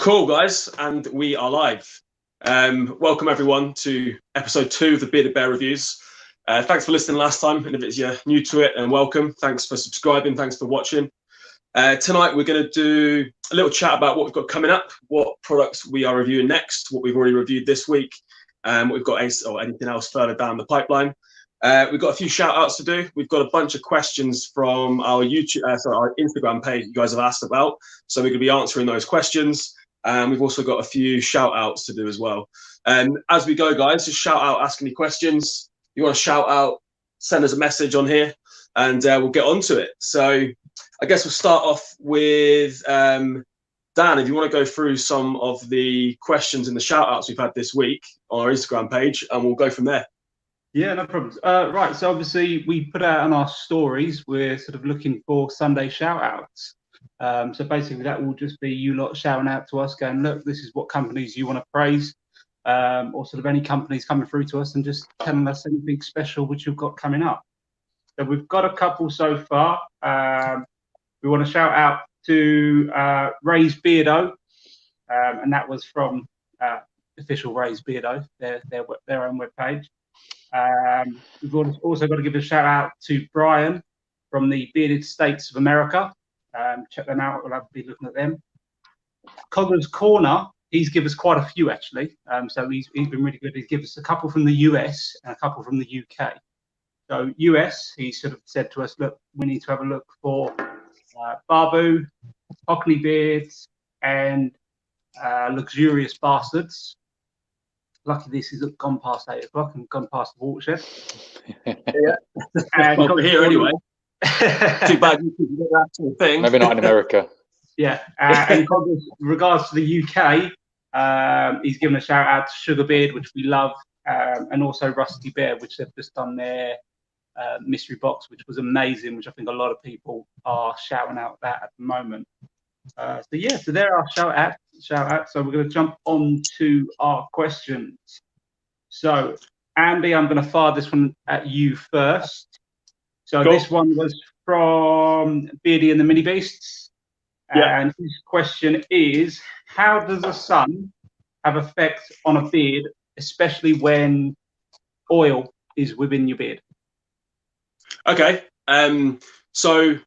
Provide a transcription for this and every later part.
Cool, guys, and we are live. Welcome everyone to episode 2 of the Bearded Bear Reviews. Thanks for listening last time, and if it's you're new to it, and welcome. Thanks for subscribing. Thanks for watching. Tonight we're going to do a little chat about what we've got coming up, what products we are reviewing next, what we've already reviewed this week, what we've got or anything else further down the pipeline. We've got a few shout outs to do. We've got a bunch of questions from our our Instagram page you guys have asked about. So we're going to be answering those questions. And we've also got a few shout outs to do as well. As we go, guys, just shout out, ask any questions. You want to shout out, send us a message on here, and we'll get on to it. So I guess we'll start off with Dan, if you want to go through some of the questions and the shout outs we've had this week on our Instagram page, and we'll go from there. Yeah, no problems. Right, so obviously we put out on our stories, we're sort of looking for Sunday shout outs. So basically that will just be you lot shouting out to us going, look, this is what companies you want to praise, or sort of any companies coming through to us and just telling us anything special which you've got coming up. So we've got a couple so far. We want to shout out to Ray's Beardo, and that was from official Ray's Beardo, their own webpage. We've also got to give a shout out to Brian from the Bearded States of America. Check them out. We'll have to be looking at them. Cogger's Corner, he's given us quite a few actually. So he's been really good. He's given us a couple from the US and a couple from the UK. So US, he sort of said to us, look, we need to have a look for Barbu, Hockney Beards, and Luxurious Bastards. Lucky this is gone past 8 o'clock and gone past the watershed. Yeah. And well, we're here anyway. Too bad you couldn't get that sort of thing. Maybe not in America. Yeah. And in regards to the UK, he's given a shout out to Sugar Beard, which we love, and also Rusty Bear, which they've just done their mystery box, which was amazing, which I think a lot of people are shouting out that at the moment. So there are shout outs. So we're going to jump on to our questions. So Andy, I'm going to fire this one at you first. So cool. This one was from Beardy and the Mini Beasts. Yeah. And his question is, how does the sun have effect on a beard, especially when oil is within your beard? Okay. So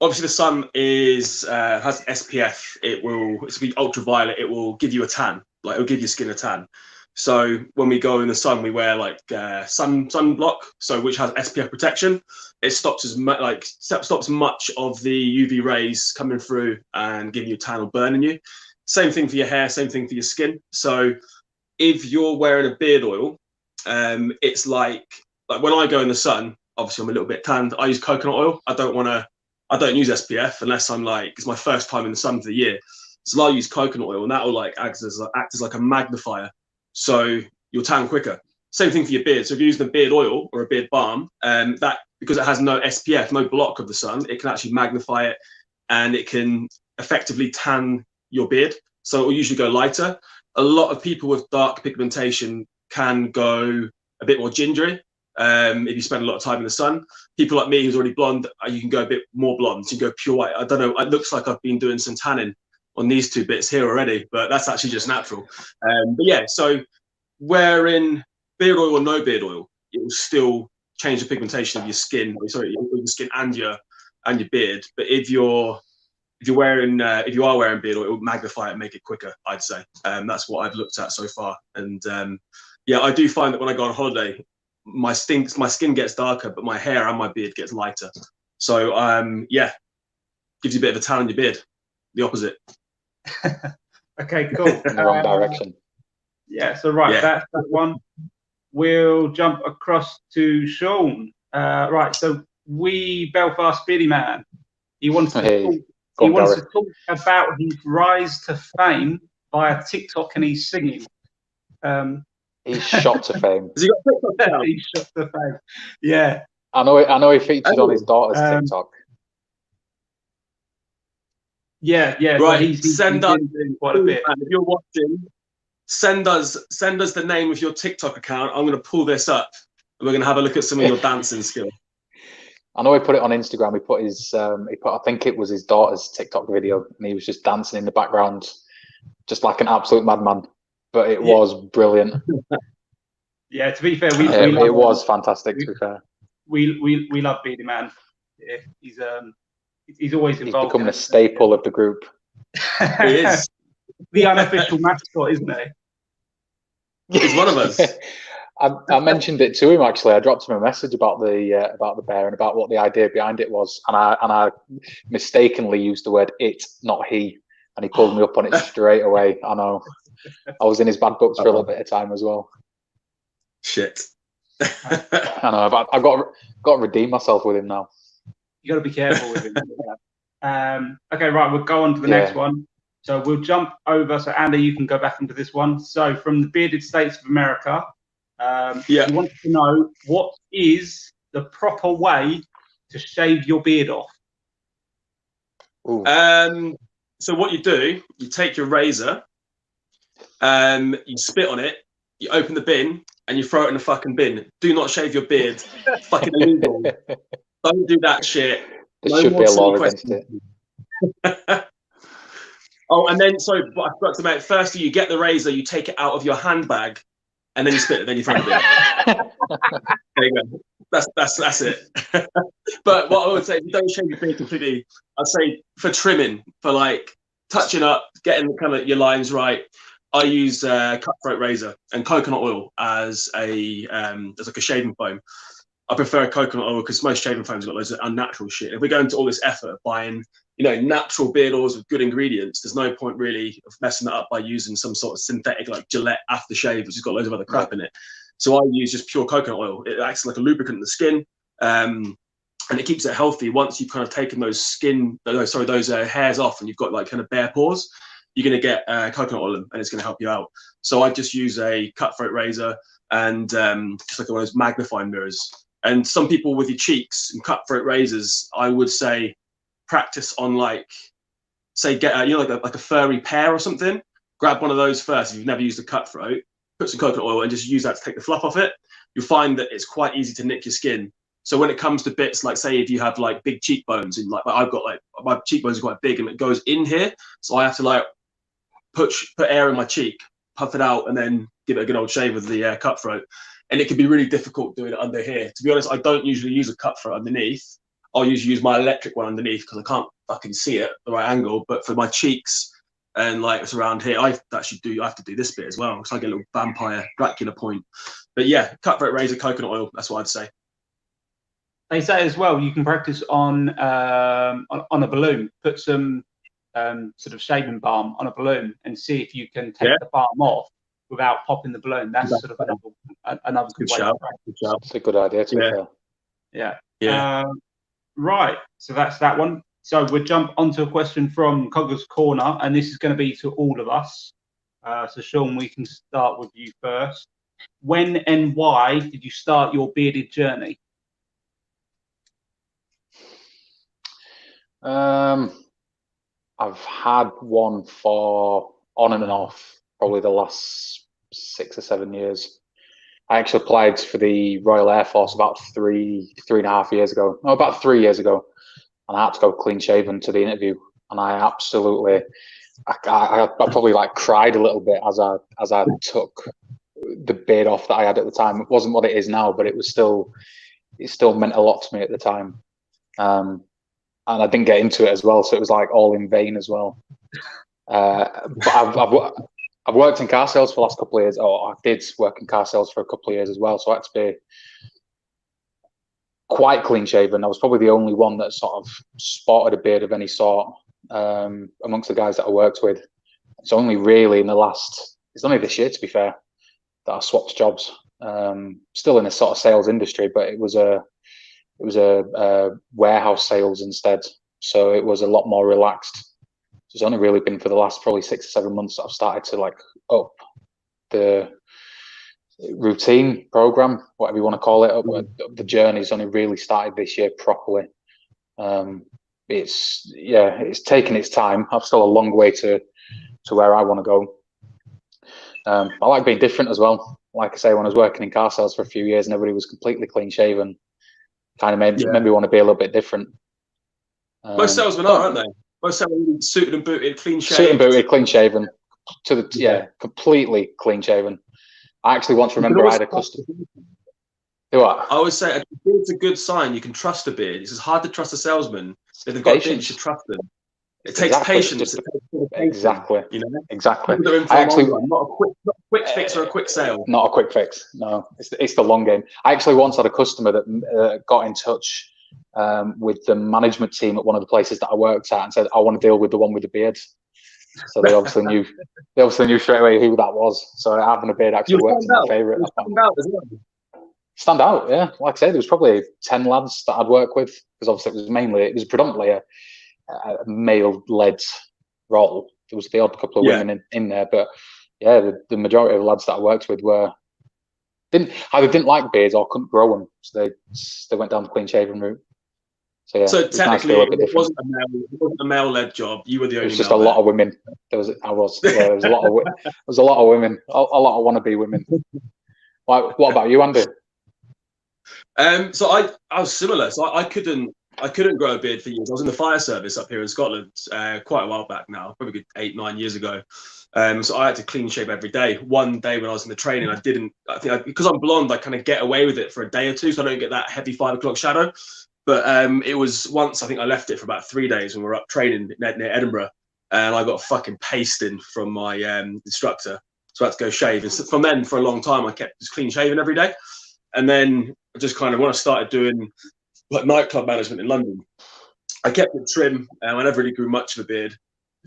obviously the sun is has SPF. It's be ultraviolet. It will give you a tan. Like it'll give your skin a tan. So when we go in the sun, we wear like sunblock, so which has SPF protection. It stops stops much of the UV rays coming through and giving you a tan or burning you. Same thing for your hair. Same thing for your skin. So if you're wearing a beard oil, it's like when I go in the sun. Obviously, I'm a little bit tanned. I use coconut oil. I don't use SPF unless I'm it's my first time in the sun for the year. So I'll use coconut oil, and that will act as like a magnifier, so you'll tan quicker. Same thing for your beard. So if you're using a beard oil or a beard balm, that because it has no SPF, no block of the sun, it can actually magnify it, and it can effectively tan your beard. So it will usually go lighter. A lot of people with dark pigmentation can go a bit more gingery. If you spend a lot of time in the sun. People like me who's already blonde, you can go a bit more blonde. So you can go pure white. I don't know. It looks like I've been doing some tanning on these two bits here already, but that's actually just natural. But yeah, so wearing beard oil or no beard oil, it will still change the pigmentation of your skin. Sorry, your skin and your beard. But if you are wearing beard oil, it will magnify it and make it quicker, I'd say. That's what I've looked at so far. And yeah, I do find that when I go on holiday, my skin gets darker, but my hair and my beard gets lighter. So yeah, gives you a bit of a tan on your beard. The opposite. Okay, cool. In the wrong direction. Yeah, so right, that's that one. We'll jump across to Sean. Right, so Belfast Beardy Man. He wants to talk about his rise to fame via TikTok, and he's singing. He's shot to fame. Has he got TikTok? He's shot to fame. Yeah. I know he featured on his daughter's TikTok. Yeah. Right. He's send us quite a bit. If you're watching, send us the name of your TikTok account. I'm going to pull this up, and we're going to have a look at some of your dancing skills. I know he put it on Instagram. He put I think it was his daughter's TikTok video, and he was just dancing in the background. just like an absolute madman. But it was brilliant. Yeah, to be fair, it was fantastic. To be fair, we love Beardy Man. Yeah, he's always involved. He's becoming a staple of the group. He is the unofficial mascot, isn't he? He's one of us. I mentioned it to him actually. I dropped him a message about the bear and about what the idea behind it was, and I mistakenly used the word "it," not "he," and he pulled me up on it straight away. I know. I was in his bad books for a little bit of time as well. Shit. I know. I've got to redeem myself with him now. You got to be careful with him. Okay, right. We'll go on to the next one. So we'll jump over. So Andy, you can go back into this one. So from the bearded states of America, you want to know what is the proper way to shave your beard off? So what you do, you take your razor, you spit on it, you open the bin, and you throw it in the fucking bin. Do not shave your beard. Fucking illegal. Don't do that shit. There should be a law against it. Oh, and then, so what I forgot to make, firstly, you get the razor, you take it out of your handbag, and then you spit it, then you throw it in the bin. There you go. That's it. But what I would say, if you don't shave your beard completely, I'd say for trimming, for like touching up, getting kind of your lines right, I use cutthroat razor and coconut oil as like a shaving foam. I prefer coconut oil because most shaving foams got loads of unnatural shit. If we go into all this effort of buying, natural beard oils with good ingredients, there's no point really of messing that up by using some sort of synthetic like Gillette aftershave, which has got loads of other crap in it. So I use just pure coconut oil. It acts like a lubricant in the skin, and it keeps it healthy. Once you've kind of taken those hairs off, and you've got like kind of bare pores, you're going to get coconut oil, and it's going to help you out. So I just use a cutthroat razor and just like one of those magnifying mirrors. And some people with your cheeks and cutthroat razors, I would say practice on like get like a furry pear or something. Grab one of those first if you've never used a cutthroat. Put some coconut oil and just use that to take the fluff off it. You'll find that it's quite easy to nick your skin. So when it comes to bits like, say, if you have like big cheekbones, and like I've got like my cheekbones are quite big and it goes in here, so I have to like put air in my cheek, puff it out, and then give it a good old shave with the cutthroat. And it can be really difficult doing it under here. To be honest, I don't usually use a cutthroat underneath. I'll usually use my electric one underneath because I can't fucking see it at the right angle. But for my cheeks and like it's around here, I have to do this bit as well. So I get a little vampire Dracula point. But yeah, cutthroat razor, coconut oil. That's what I'd say. They say as well you can practice on a balloon. Put some sort of shaving balm on a balloon and see if you can take the balm off without popping the balloon. That's sort of another good way to practice. That's a good idea to be fair. Yeah. Right. So that's that one. So we'll jump onto a question from Cogger's Corner, and this is going to be to all of us. So Sean, we can start with you first. When and why did you start your bearded journey? I've had one for on and off probably the last 6 or 7 years. I actually applied for the Royal Air Force about three and a half years ago. No, about 3 years ago. And I had to go clean shaven to the interview. And I absolutely, I probably like cried a little bit as I took the beard off that I had at the time. It wasn't what it is now, but it still meant a lot to me at the time. And I didn't get into it as well. So it was like all in vain as well. But I've worked in car sales for the last couple of years. I did work in car sales for a couple of years as well. So I had to be quite clean shaven. I was probably the only one that sort of sported a beard of any sort amongst the guys that I worked with. It's only really it's only this year, to be fair, that I swapped jobs. Still in a sort of sales industry, but it was a warehouse sales instead. So it was a lot more relaxed. It's only really been for the last probably 6 or 7 months that I've started to like up the routine program, whatever you want to call it. Up the journey's only really started this year properly. It's taken its time. I've still a long way to where I want to go. I like being different as well. Like I say, when I was working in car sales for a few years and everybody was completely clean shaven, kind of made me want to be a little bit different. Most salesmen are, aren't they? Most salesmen suited and booted, clean shaven. Suited and booted, clean shaven. to the completely clean shaven. I actually once remember I had a customer. What? I always say a beard's a good sign. You can trust a beard. It's hard to trust a salesman. If they've got a beard, you should trust them. It takes patience. Exactly. You know, exactly. I actually not a quick fix or a quick sale. Not a quick fix. No, it's the long game. I actually once had a customer that got in touch with the management team at one of the places that I worked at and said, "I want to deal with the one with the beard." So they obviously knew. They obviously knew straight away who that was. So having a beard actually worked in my favour. Stand out, yeah. Like I said, there was probably 10 lads that I'd work with because obviously it was predominantly a male-led role. There was the odd couple of women in there, but yeah, the majority of the lads that I worked with either didn't like beards or couldn't grow them, so they went down the clean shaven route. So yeah, so technically, it wasn't a male-led job. You were the only. It was just a lot of women. There was a lot of women, a lot of wannabe women. What about you, Andy? So I was similar. So I couldn't grow a beard for years. I was in the fire service up here in Scotland quite a while back now, probably 8-9 years ago. So I had to clean shave every day. One day when I was in the training, I think because I'm blonde, I kind of get away with it for a day or two, so I don't get that heavy 5 o'clock shadow. But it was once I think I left it for about 3 days when we were up training near Edinburgh, and I got fucking pasting from my instructor, so I had to go shave. And so from then, for a long time, I kept just clean shaving every day. And then I just kind of, when I started doing like nightclub management in London, I kept it trim and I never really grew much of a beard.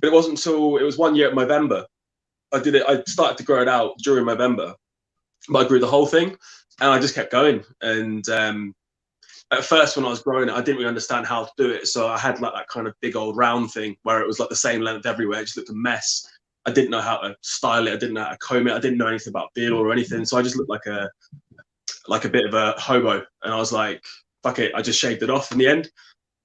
But it wasn't until it was 1 year at November. I started to grow it out during November, but I grew the whole thing and I just kept going. And at first when I was growing it, I didn't really understand how to do it. So I had like that kind of big old round thing where it was like the same length everywhere. It just looked a mess. I didn't know how to style it. I didn't know how to comb it. I didn't know anything about beard oil or anything. So I just looked like a bit of a hobo, and I was like, fuck it, I just shaved it off in the end.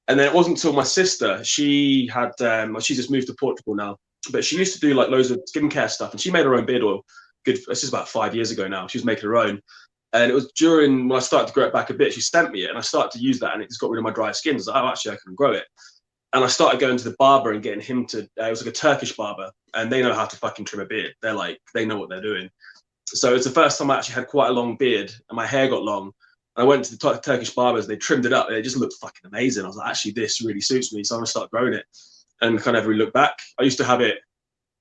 And then it wasn't until my sister, she just moved to Portugal now, but she used to do like loads of skincare stuff, and she made her own beard oil. This is about 5 years ago now. She was making her own, and it was during when I started to grow it back a bit. She sent me it, and I started to use that, and it just got rid of my dry skin. I was like, oh, actually, I can grow it. And I started going to the barber and getting him to. It was like a Turkish barber, and they know how to fucking trim a beard. They know what they're doing. So it's the first time I actually had quite a long beard and my hair got long. I went to the Turkish barbers, they trimmed it up, and it just looked fucking amazing. I was like, actually, this really suits me, so I'm gonna start growing it. And kind of look back, I used to have it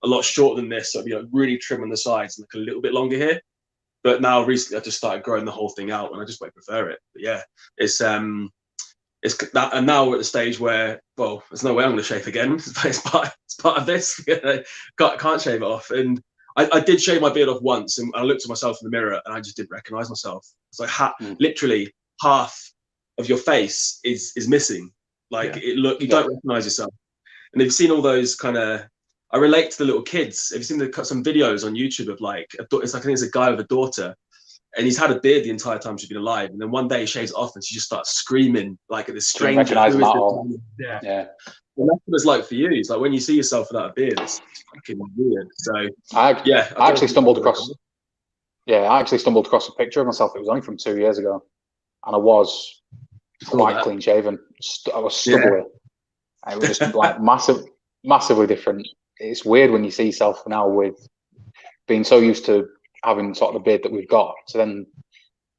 a lot shorter than this, so it'd be like really trim on the sides and like a little bit longer here. But now recently, I just started growing the whole thing out, and I just way prefer it. But yeah, it's that, and now we're at the stage where, well, there's no way I'm gonna shave again. It's part of this. Can't shave it off, and I did shave my beard off once, and I looked at myself in the mirror, and I just didn't recognize myself. It's like literally half of your face is missing. Like you don't recognize yourself. And they've seen all those kind of. I relate to the little kids. Have you seen some videos on YouTube of like it's like I think it's a guy with a daughter, and he's had a beard the entire time she's been alive, and then one day he shaves it off, and she just starts screaming like at this stranger. Yeah. And that's what it's like for you. It's like when you see yourself without a beard, it's fucking weird. So I actually stumbled across a picture of myself. It was only from 2 years ago, and I was quite clean shaven. I was stubbly. It was just like massively different. It's weird when you see yourself now with being so used to having sort of the beard that we've got, to then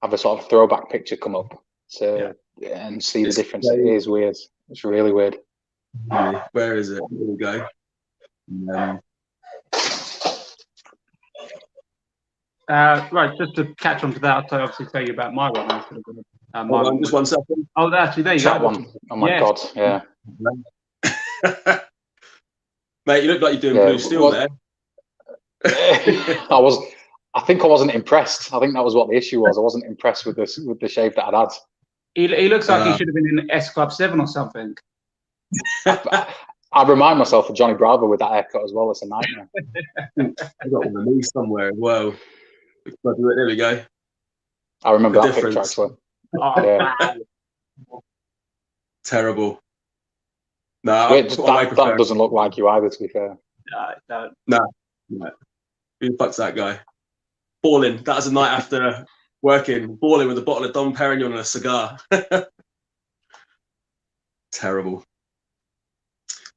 have a sort of throwback picture come up and see the difference. It is weird. It's really weird. Where is it? Here we go. Right, just to catch on to that, I'll obviously tell you about my one. Just 1 second. Oh, actually, there you go. One. Oh my god, yeah. Mate, you look like you're doing blue steel there. I think I wasn't impressed. I think that was what the issue was. I wasn't impressed with the shave that I'd had. He looks like he should have been in S Club 7 or something. I remind myself of Johnny Bravo with that haircut as well. It's a nightmare. I got one of these somewhere as well. There we go. I remember that picture actually. Terrible. No, that doesn't look like you either, to be fair. No. Who the fuck's that guy? Balling. That was a night after working, balling with a bottle of Dom Perignon and a cigar. Terrible.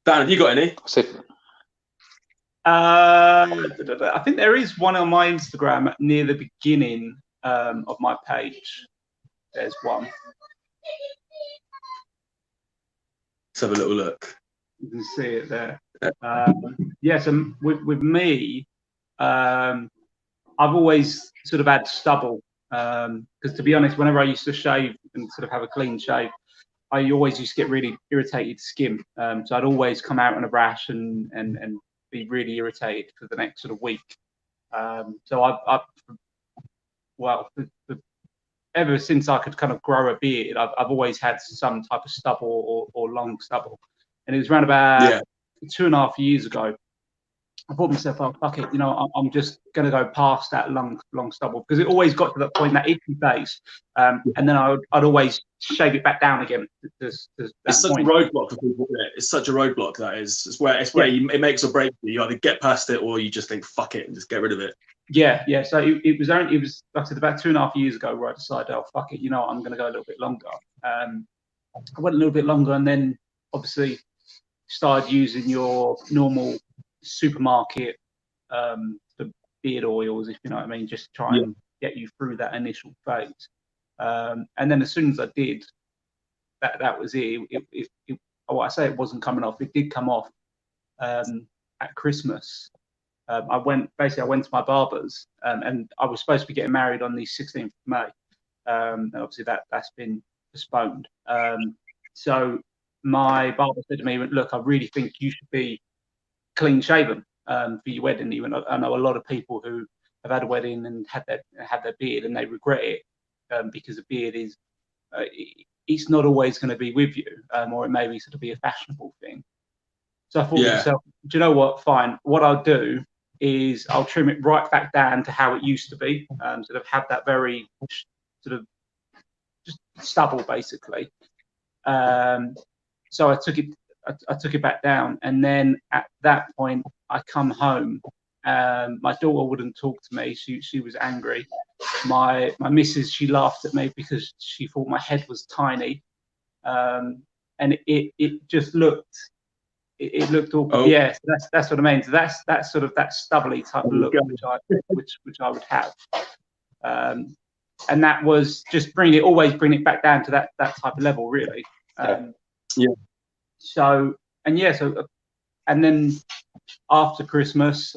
Dan, have you got any? I think there is one on my Instagram near the beginning of my page. There's one. Let's have a little look. You can see it there. So with me, I've always sort of had stubble. Because to be honest, whenever I used to shave and sort of have a clean shave, I always used to get really irritated skin. So I'd always come out in a rash and be really irritated for the next sort of week. Ever since I could kind of grow a beard, I've always had some type of stubble or long stubble. And it was around about 2.5 years ago. I thought to myself, oh, fuck it, I'm just going to go past that long stubble, because it always got to that point, that itchy face. And then I'd always shave it back down again. It's such a roadblock for people. It's such a roadblock, that is. It's where it makes or breaks you. You either get past it or you just think, fuck it, and just get rid of it. Yeah. So it was like I said, about 2.5 years ago where I decided, oh, fuck it, I'm going to go a little bit longer. I went a little bit longer, and then obviously started using your normal supermarket the beard oils, if you know what I mean, just try and get you through that initial phase. And then as soon as I did, that was it. I say it wasn't coming off. It did come off at Christmas. I went to my barber's, and I was supposed to be getting married on the 16th of May. And obviously that's been postponed. So my barber said to me, look, I really think you should be clean shaven for your wedding. Even I know a lot of people who have had a wedding and had their beard, and they regret it because a beard is it's not always going to be with you, or it may be sort of be a fashionable thing. So I thought to myself, do you know what? Fine. What I'll do is I'll trim it right back down to how it used to be, sort of have that very sort of just stubble basically. So I took it back down, and then at that point I come home. My daughter wouldn't talk to me. She was angry. My missus, she laughed at me because she thought my head was tiny, and it just looked awkward. Oh. Yeah, so that's what I mean. So that's sort of that stubbly type of look which I would have. And that was just always bring it back down to that type of level, really. So and then after Christmas,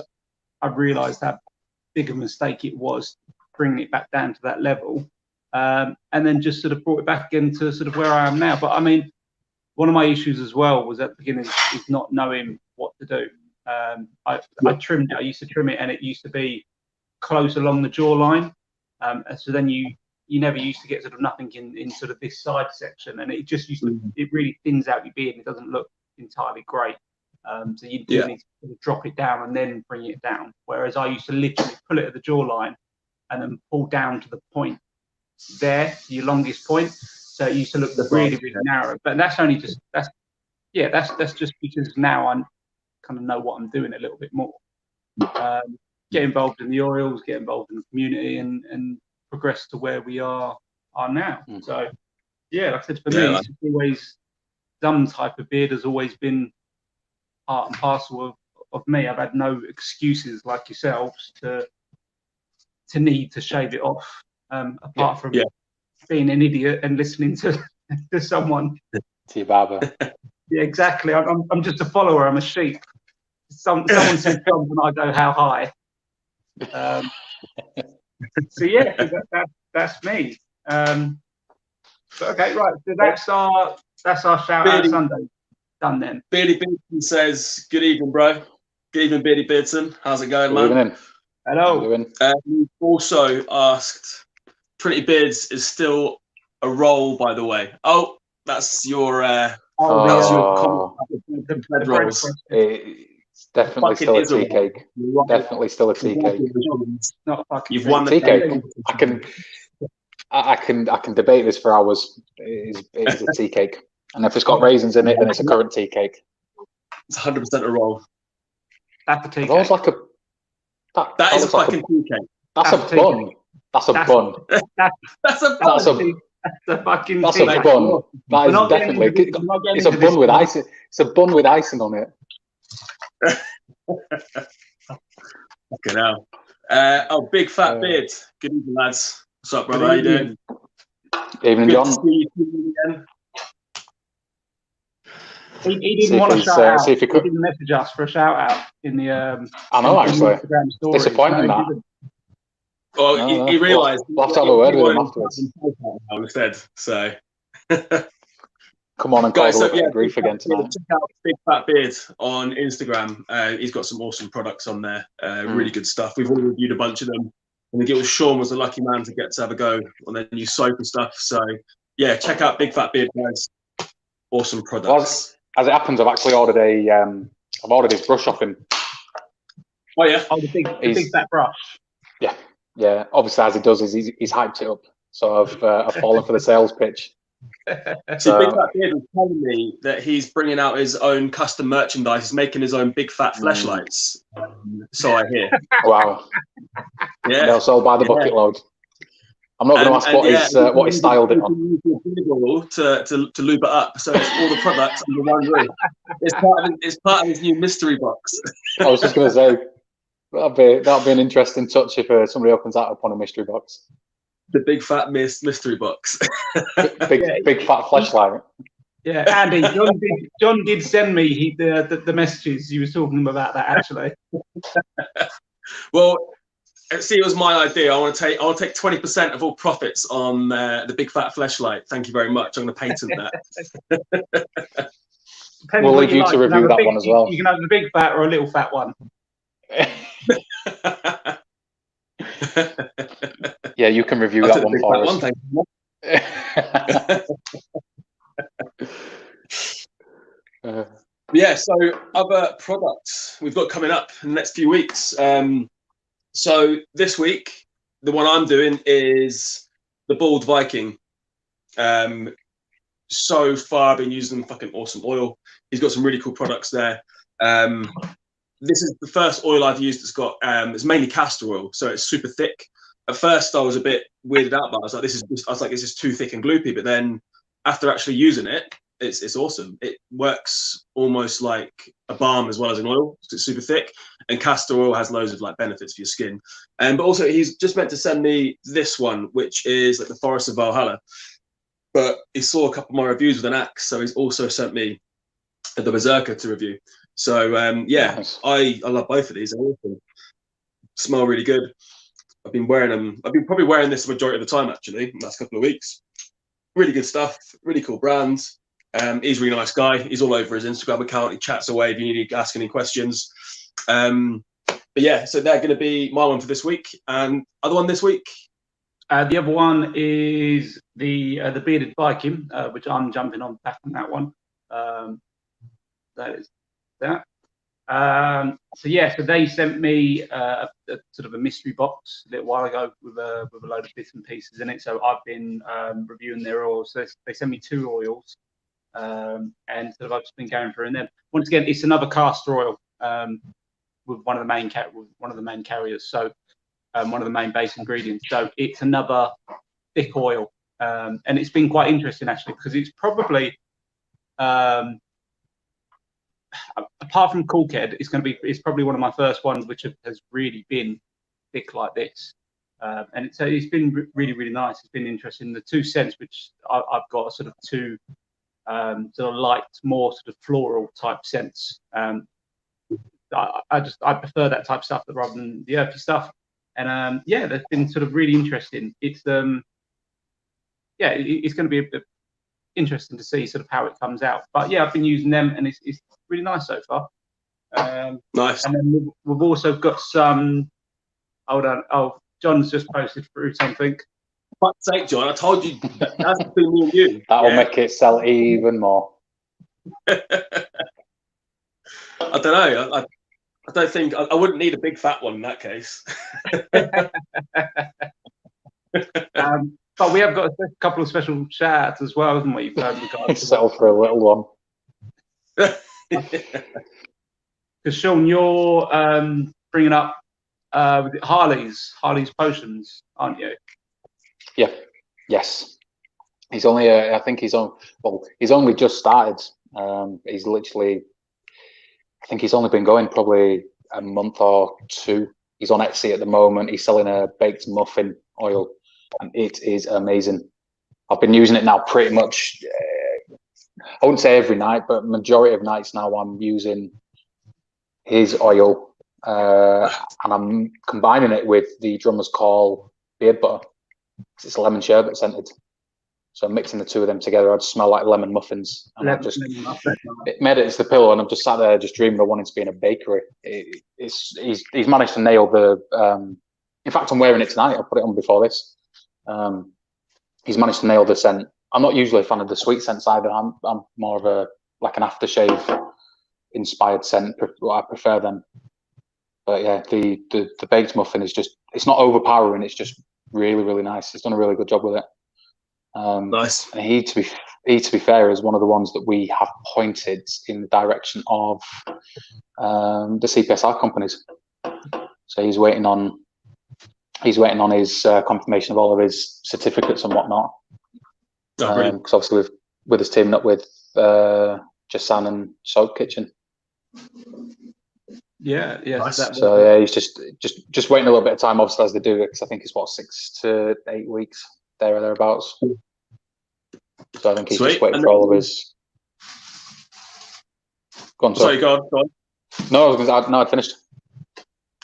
I realised how big a mistake it was bringing it back down to that level, and then just sort of brought it back again to sort of where I am now. But I mean, one of my issues as well was at the beginning is not knowing what to do. I trimmed it. I used to trim it, and it used to be close along the jawline. So then you never used to get sort of nothing in sort of this side section, and it just used to it really thins out your beard, and it doesn't look entirely great. So you do need to sort of drop it down and then bring it down. Whereas I used to literally pull it at the jawline and then pull down to the point there, your longest point. So it used to look really narrow. But that's only just that's just because now I kind of know what I'm doing a little bit more. Get involved in the oils, get involved in the community, and progress to where we are now. So like I said, for me, it's always some type of beard has always been part and parcel of me. I've had no excuses like yourselves to need to shave it off, apart from being an idiot and listening to someone. To your barber. Yeah, exactly. I'm just a follower. I'm a sheep. Someone says jump and I go how high. So that's me. But okay, right. So that's our shout out Sunday done then. Beardy Beardson says, "Good evening, bro. Good evening, Beardy Beardson. How's it going, man?" Good evening. Hello. He also asked, "Trinity Beards is still a roll, by the way." Oh, that's your comment. The rolls. It's definitely still a tea cake. Definitely still a tea cake. Not fucking You've won the tea cake. I can debate this for hours. It is a tea cake, and if it's got raisins in it, then it's a currant tea cake. It's 100% a roll. That's a tea cake. That like that is a fucking tea cake. That's a bun. That's a bun. That's a fucking That's tea a cake. bun. That is definitely. It's a bun with icing. It's a bun with icing on it. Fucking hell. Big Fat Beard. Good evening, lads. What's up, brother? How you doing? Evening, Good John. to see you again. He didn't want to shout out. See if he could. He didn't message us for a shout out in the. I know, actually. Instagram stories. Disappointing, No, that. Well, he realised. We'll have to have a word with him afterwards. Instead, so. Come on and guys, cause a little bit of grief again tonight. Check out Big Fat Beard on Instagram. He's got some awesome products on there. Really good stuff. We've all reviewed a bunch of them. I think it was Sean was the lucky man to get to have a go on their new soap and stuff. So yeah, check out Big Fat Beard, guys. Awesome products. Well, as it happens, I've actually ordered I've ordered his brush off him. Oh yeah. Oh, the big fat brush. Yeah. Obviously, as he does, is he's hyped it up. So I've fallen for the sales pitch. See, Big Fat Beard was telling me that he's bringing out his own custom merchandise. He's making his own big fat fleshlights. So I hear. Wow. Yeah. They'll sell by the bucket load. I'm not going to ask what he styled it on. To lube it up, so it's all the products under one roof. It's part of his new mystery box. I was just going to say that'd be an interesting touch if somebody opens that up on a mystery box. The big fat mystery box. big fat fleshlight. Yeah, Andy, John did send me the messages. He was talking about that actually. Well, see, it was my idea. I want to take 20% of all profits on the big fat fleshlight. Thank you very much. I'm going to patent that. We'll leave you to review that one as well. You can have the big fat or a little fat one. Yeah, you can review that one for us. Yeah, so other products we've got coming up in the next few weeks. So this week, the one I'm doing is the Bald Viking. So far, I've been using fucking awesome oil. He's got some really cool products there. This is the first oil I've used that's got, it's mainly castor oil, so it's super thick. At first, I was a bit weirded out by it. I was like, this is too thick and gloopy. But then after actually using it, it's awesome. It works almost like a balm as well as an oil. It's super thick, and castor oil has loads of like benefits for your skin. But also, he's just meant to send me this one, which is like the Forest of Valhalla. But he saw a couple of my reviews with an axe, so he's also sent me the Berserker to review. So yeah, nice. I love both of these. They're awesome. Smell really good. I've been wearing them. I've been probably wearing this the majority of the time actually, in the last couple of weeks. Really good stuff. Really cool brands. He's a really nice guy. He's all over his Instagram account. He chats away if you need to ask any questions. But yeah, so they're going to be my one for this week. And other one this week. The other one is the bearded Viking, which I'm jumping on back on that one. That is that. So they sent me a sort of a mystery box a little while ago with a load of bits and pieces in it. So I've been reviewing their oils. So they sent me 2 oils, and sort of I've just been going through. And then once again, it's another castor oil with one of the main carriers. So one of the main base ingredients. So it's another thick oil, and it's been quite interesting actually because it's probably apart from Coolkhead, it's probably one of my first ones which has really been thick like this, and it's been really nice. It's been interesting. The 2 scents which I've got are sort of 2 sort of light, more sort of floral type scents. I prefer that type of stuff rather than the earthy stuff. And they've been sort of really interesting. It's it's going to be a bit interesting to see sort of how it comes out. But yeah, I've been using them, and it's really nice so far. Nice. And then we've also got some. Hold on. Oh, John's just posted through something. For fuck's sake, John! I told you that's between me and you. That'll make it sell even more. I don't know. I don't think I wouldn't need a big fat one in that case. But we have got a couple of special shout-outs as well, haven't we? Settle for a little one. Because Sean, you're bringing up Harley's potions, aren't you? Yeah. Yes. He's only. I think he's on. Well, he's only just started. He's literally. I think he's only been going probably a month or two. He's on Etsy at the moment. He's selling a baked muffin oil, and it is amazing. I've been using it now pretty much, I wouldn't say every night, but majority of nights now I'm using his oil, and I'm combining it with the Drummer's Call beard butter. It's lemon sherbet scented. So I'm mixing the two of them together. I'd smell like lemon muffins, and it made it as the pillow. And I'm just sat there, just dreaming of wanting to be in a bakery. He's managed to nail the. In fact, I'm wearing it tonight. I'll put it on before this. He's managed to nail the scent. I'm not usually a fan of the sweet scents either. I'm more of an aftershave inspired scent. I prefer them. But yeah, the baked muffin is just, it's not overpowering. It's just really, really nice. He's done a really good job with it. Nice. And he, to be fair, is one of the ones that we have pointed in the direction of the CPSR companies. So he's waiting on his confirmation of all of his certificates and whatnot. Because obviously with us teaming up with Jasan and Soap Kitchen. Yeah, yeah. Nice. So yeah, he's just waiting a little bit of time, obviously, as they do it, because I think it's 6 to 8 weeks there or thereabouts. So I think he's just waiting for all of his. Go on, sorry, go on. No, I was going to. No, I'd finished.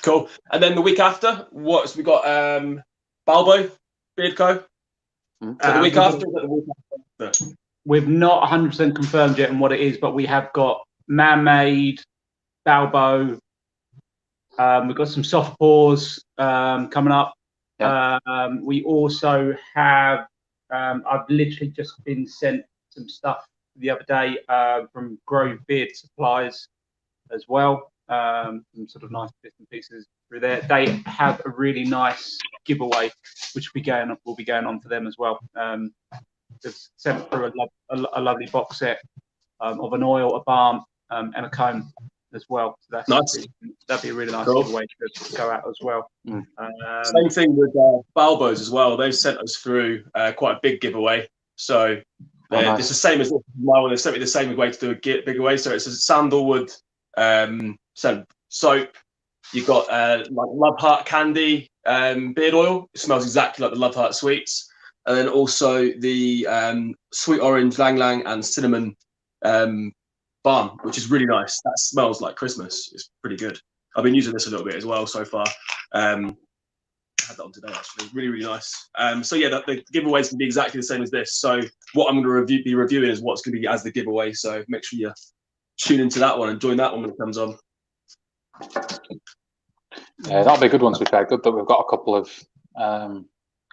Cool. And then the week after, we got Balbo Beard Co. The week after. We've not 100% confirmed yet on what it is, but we have got Man-Made, Balbo. We've got some soft paws coming up. Yeah. We also have. I've literally just been sent some stuff the other day from Grove Beard Supplies as well. Some sort of nice bits and pieces through there. They have a really nice giveaway, which will be going on for them as well. They've sent through a lovely box set of an oil, a balm, and a comb as well. So that's nice. That'd be a really nice giveaway to go out as well. Same thing with Balbo's as well. They've sent us through quite a big giveaway. So nice. It's the same as my one. They sent me the same way to do a giveaway. So it's a sandalwood soap. You've got like Love Heart candy beard oil. It smells exactly like the Love Heart sweets. And then also the sweet orange lang lang and cinnamon balm, which is really nice. That smells like Christmas. It's pretty good. I've been using this a little bit as well so far. I had that on today actually. Really, really nice. So yeah, the giveaways can be exactly the same as this. So what I'm going to be reviewing is what's going to be as the giveaway. So make sure you tune into that one and join that one when it comes on. Yeah, that'll be a good one to be fair. Good that we've got a couple of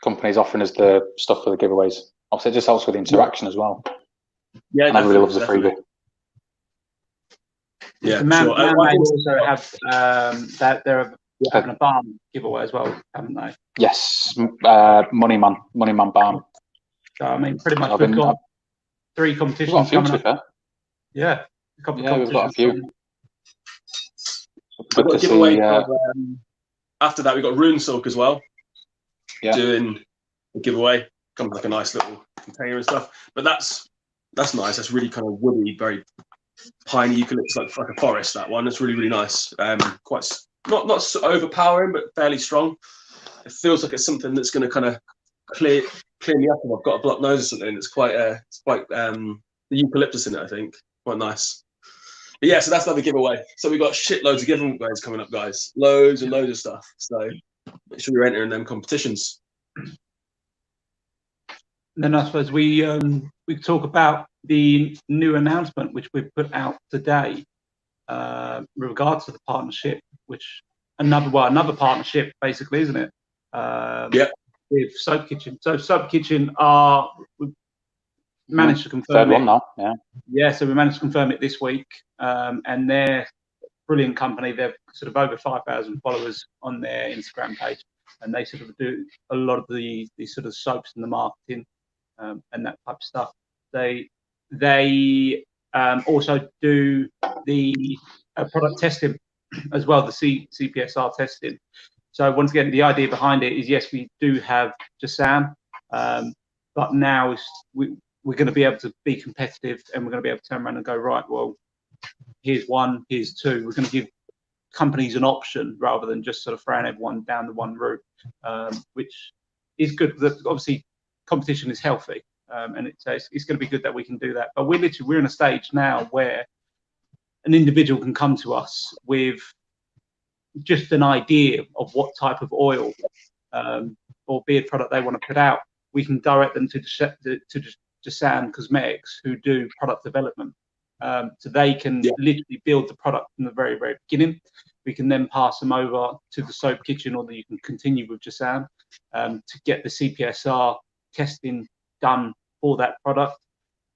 companies offering us the stuff for the giveaways. Obviously, it just helps with the interaction as well. Yeah, and I really love the freebie. Yeah, Man-Made also have they're having a balm giveaway as well, haven't they? Yes, Money Man balm. So I mean, pretty much we've got 3 competitions coming up. Yeah, a couple of competitions. We've got a few. We've got a giveaway. After that, we've got Rune Silk as well. Yeah. Doing a giveaway. Comes like a nice little container and stuff. But that's nice. That's really kind of woody, very piney eucalyptus, like a forest. That one. It's really, really nice. Quite not so overpowering, but fairly strong. It feels like it's something that's going to kind of clear me up if I've got a blocked nose or something. It's quite the eucalyptus in it. I think quite nice. But yeah, so that's another giveaway. So we've got shitloads of giveaways coming up, guys. Loads and loads of stuff. So make sure you're entering them competitions. And then I suppose we talk about the new announcement which we've put out today with regards to the partnership, which another partnership basically, isn't it? With Soap Kitchen. So Soap Kitchen we've managed to confirm third one now. Yeah, so we managed to confirm it this week, and they're a brilliant company. They've sort of over 5,000 followers on their Instagram page, and they sort of do a lot of the sort of soaps and the marketing and that type of stuff. They also do the product testing as well, the CPSR testing. So once again, the idea behind it is, yes, we do have Jasan, but now we're going to be able to be competitive, and we're going to be able to turn around and go, right, well, here's 1, here's 2. We're going to give companies an option rather than just sort of throwing everyone down the one route, which is good. Obviously, competition is healthy, and it's going to be good that we can do that. But we're in a stage now where an individual can come to us with just an idea of what type of oil or beard product they want to put out. We can direct them to Jasan Cosmetics, who do product development. So they can literally build the product from the very, very beginning. We can then pass them over to the soap kitchen, or that you can continue with Jasan to get the CPSR testing done for that product.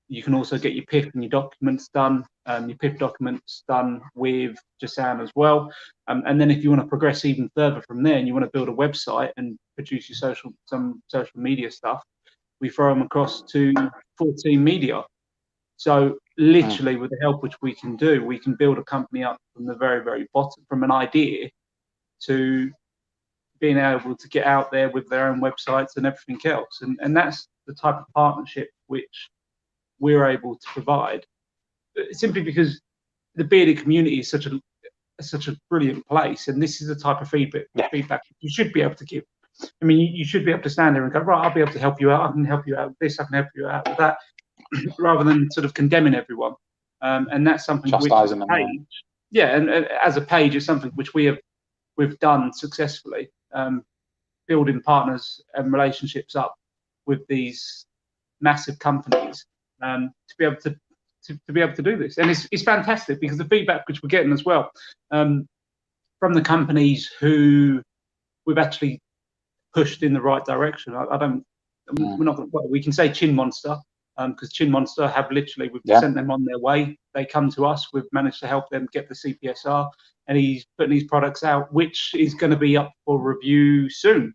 You can also get your PIF and your documents done, your PIF documents done with Jasan as well. And then if you want to progress even further from there and you want to build a website and produce your some social media stuff, we throw them across to 14 Media. So literally, with the help which we can do, we can build a company up from the very, very bottom, from an idea to being able to get out there with their own websites and everything else. And that's the type of partnership which we're able to provide, simply because the bearded community is such a brilliant place, and this is the type of feedback you should be able to give. I mean, you should be able to stand there and go, right, I'll be able to help you out. I can help you out with this. I can help you out with that, rather than sort of condemning everyone. And that's something which, as a page, and as a page, is something which we've done successfully, building partners and relationships up with these massive companies to be able to do this. And it's fantastic, because the feedback which we're getting as well from the companies who we've actually pushed in the right direction. We can say Chin Monster, because Chin Monster have literally, we've sent them on their way. They come to us. We've managed to help them get the CPSR, and he's putting these products out, which is going to be up for review soon.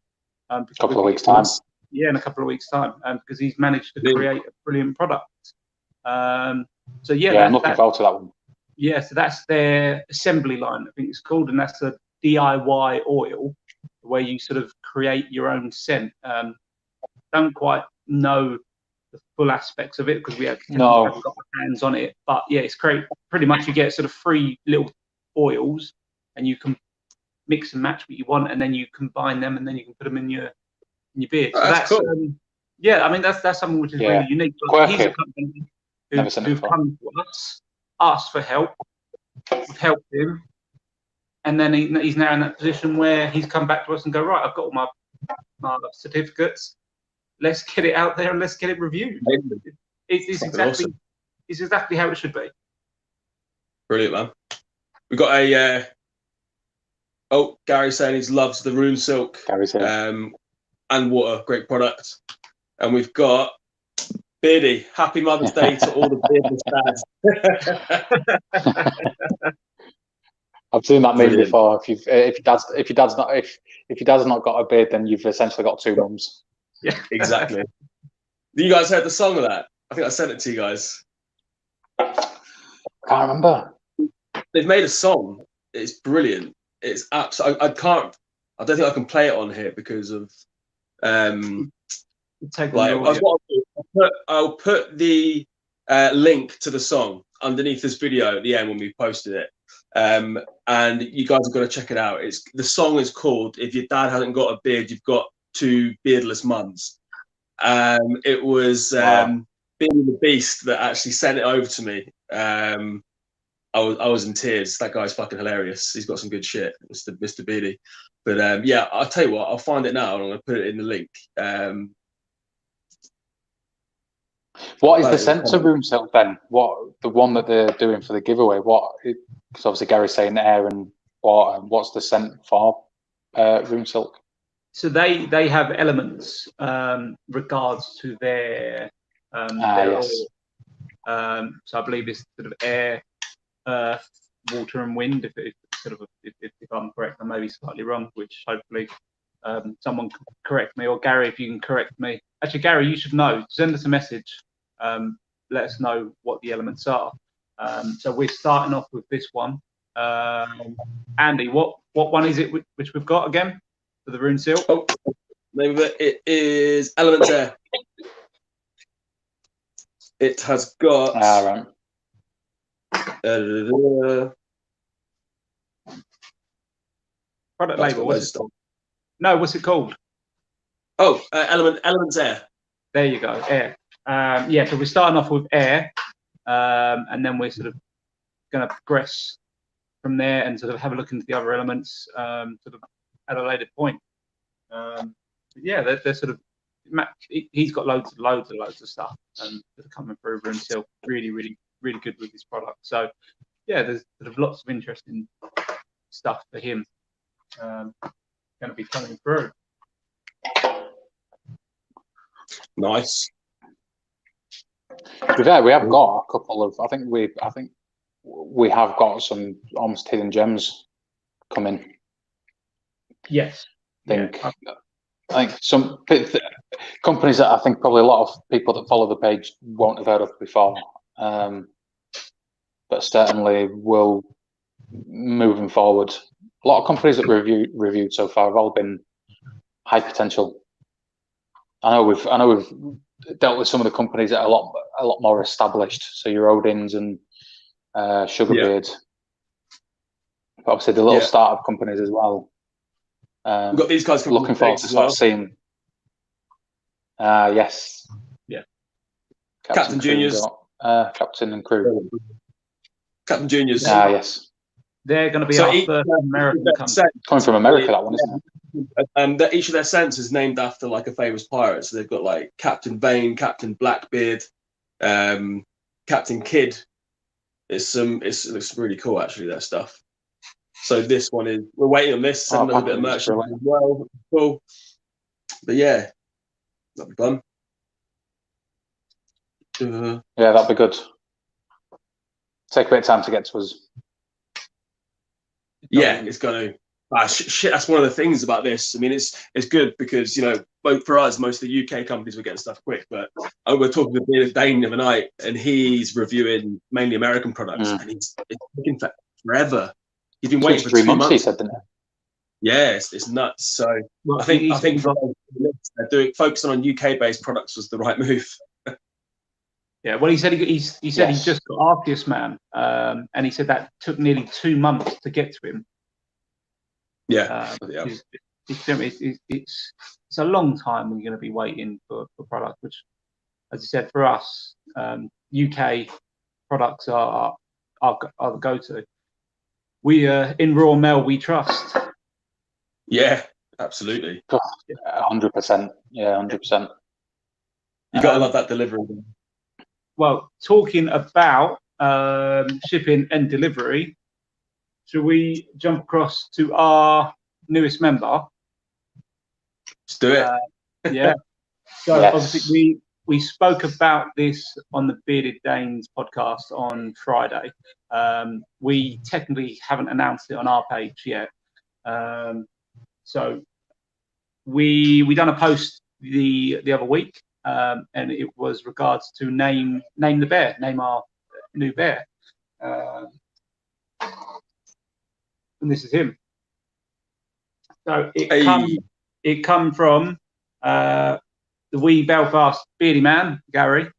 A couple of weeks' time. Yeah, in a couple of weeks' time, because he's managed to create a brilliant product. I'm looking forward to that one. Yeah, so that's their assembly line, I think it's called, and that's a DIY oil, where you sort of create your own scent. Don't quite know the full aspects of it, because we haven't got our hands on it. But yeah, it's great. Pretty much you get sort of 3 little oils, and you can mix and match what you want, and then you combine them, and then you can put them in your beard. So that's cool. I mean, that's something which is really unique. But he's a company who've come to us, asked for help. We've helped him, and then he's now in that position where he's come back to us and go, right, I've got all my certificates. Let's get it out there and let's get it reviewed. It's exactly how it should be. Brilliant, man. We've got a Gary saying he loves the Rune Silk and water, great product. And we've got Beardy, happy Mother's Day to all the beardless dads. I've seen that meme before. If your dad's not got a beard, then you've essentially got 2 mums. Yeah, exactly. You guys heard the song of that? I think I sent it to you guys. Can't remember. They've made a song. It's brilliant. It's absolutely. I don't think I can play it on here because of I'll put the link to the song underneath this video at the end when we posted it. And you guys have got to check it out. The song is called "If Your Dad Hasn't Got a Beard, You've Got 2 Beardless Mums." It was Being the Beast that actually sent it over to me. I was in tears. That guy's fucking hilarious. He's got some good shit, Mr. Beardy. But I'll tell you what, I'll find it now and I'm gonna put it in the link. What is the scent to Rune Silk then? What the one that they're doing for the giveaway? Because obviously Gary's saying air and water. What's the scent for Rune Silk? So they have elements regards to their oil. So I believe it's sort of air, earth, water, and wind. If I'm correct, I may be slightly wrong, which hopefully someone can correct me, or Gary, if you can correct me. Actually, Gary, you should know. Send us a message. Let us know what the elements are. So we're starting off with this one. Andy, what one is it which we've got again for the Rune Silk? Oh, name of it is Elements Air. It has got. Right. Product That's label. got What's loads it of stuff. called? No, what's it called? Oh, Elements Air. There you go, Air. Yeah, so we're starting off with Air, and then we're sort of going to progress from there and sort of have a look into the other elements sort of at a later point. Yeah, they're sort of, he's got loads of stuff that are coming through until really good with this product. So yeah, there's sort of lots of interesting stuff for him going to be coming through. Nice. To be fair, we have got a couple of. I think we have got some almost hidden gems coming. Yes. I think some companies that I think probably a lot of people that follow the page won't have heard of before, but certainly will moving forward. A lot of companies that reviewed so far have all been high potential. I know we've dealt with some of the companies that are a lot more established. So your Odins and Sugarbeard, but obviously the little startup companies as well. We've got these guys looking forward to start seeing. Yes. Yeah. Captain Juniors. Captain and Crew. Captain Juniors. Yes. They're going to be our first American company. Coming from America, that one, isn't it? Each of their scents is named after like a famous pirate. So they've got like Captain Vane, Captain Blackbeard, Captain Kidd. It looks really cool actually, their stuff. So this one is, we're waiting on this, send a little bit of merch as well. Cool. But yeah, that'll be fun. Yeah, that'll be good. Take a bit of time to get to us. Yeah, it's going to. Shit, that's one of the things about this. I mean, it's good because, you know, for us, most of the UK companies were getting stuff quick, but we're talking to Dane the other night, and he's reviewing mainly American products, and it's taking forever. He's been waiting for 3 months. He said, didn't it? Yeah, it's nuts. So I think focusing on UK-based products was the right move. Yeah, well, he said he just got Arceus Man, and he said that took nearly 2 months to get to him. Yeah, it's a long time we're going to be waiting for product, which, as I said, for us, UK products are the go-to. We in Royal Mail we trust. Yeah, absolutely. 100%. Yeah, 100%. You gotta love that delivery. Well, talking about shipping and delivery, should we jump across to our newest member? Let's do it. Yeah. So obviously we spoke about this on the Bearded Danes podcast on Friday. We technically haven't announced it on our page yet. So we done a post the other week. And it was regards to name the bear, name our new bear, and this is him. So it come from the wee Belfast beardy man Gary.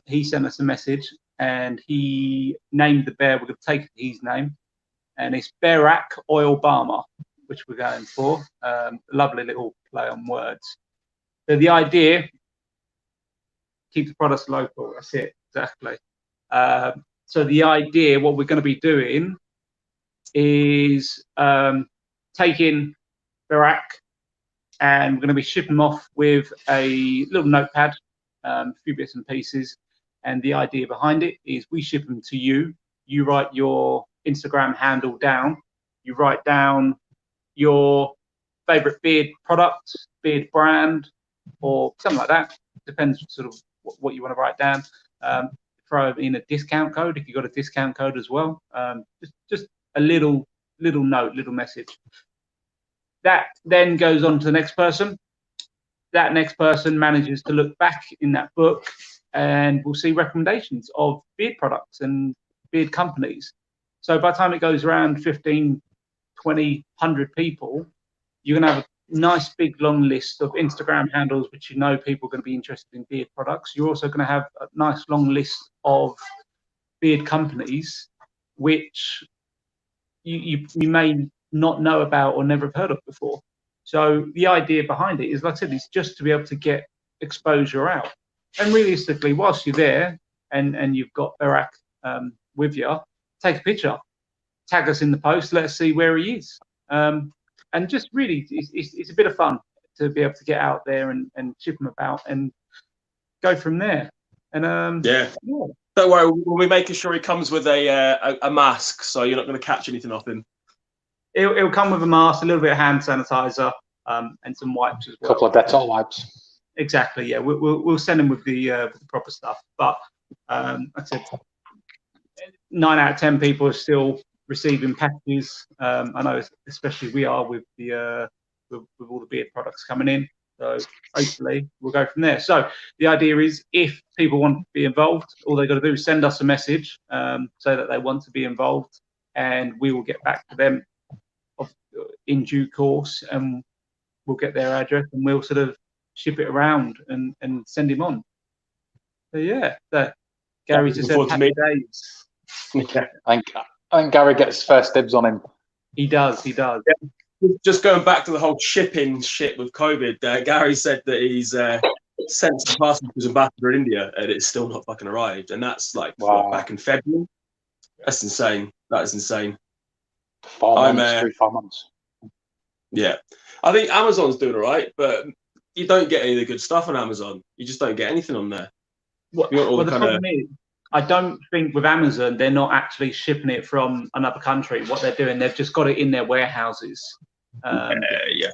He sent us a message and he named the bear. We're going to take his name, and it's Berak Oil Balmer, which we're going for. Lovely little play on words. So the idea. Keep the products local. That's it, exactly. So the idea, what we're going to be doing is taking Berak, and we're going to be shipping them off with a little notepad, a few bits and pieces. And the idea behind it is we ship them to you. You write your Instagram handle down. You write down your favorite beard product, beard brand, or something like that. Depends sort of what you want to write down. Throw in a discount code if you've got a discount code as well. Just a little note, little message. That then goes on to the next person. That next person manages to look back in that book and we'll see recommendations of beard products and beard companies. So by the time it goes around 15, 20, 100 people, you're going to have a nice big long list of Instagram handles which you know people are going to be interested in beard products. You're also going to have a nice long list of beard companies which you may not know about or never have heard of before. So the idea behind it is, like I said, it's just to be able to get exposure out. And realistically, whilst you're there and you've got Barack with you, take a picture, tag us in the post, let us see where he is. And just really, it's a bit of fun to be able to get out there and ship them about and go from there. And yeah. Don't worry, we'll be making sure he comes with a mask, so you're not going to catch anything off him. It'll come with a mask, a little bit of hand sanitizer, and some wipes as well. A couple of Dettol wipes. Exactly. Yeah, we'll send him with the proper stuff. But like I said, 9 out of 10 people are still receiving packages. I know, especially we are with the with all the beard products coming in. So hopefully we'll go from there. So the idea is, if people want to be involved, all they've got to do is send us a message, so that they want to be involved, and we will get back to them in due course, and we'll get their address and we'll sort of ship it around and send him on. So yeah, Gary just said happy days. Yeah. I think Gary gets first dibs on him. He does. Yeah. Just going back to the whole shipping shit with COVID, Gary said that he's sent some parcels to his ambassador in India and it's still not fucking arrived. And that's like back in February. That's insane. That is insane. 4 months, 4 months. Yeah. I think Amazon's doing all right, but you don't get any of the good stuff on Amazon. You just don't get anything on there. The problem is, I don't think with Amazon, they're not actually shipping it from another country. What they're doing, they've just got it in their warehouses. Yeah.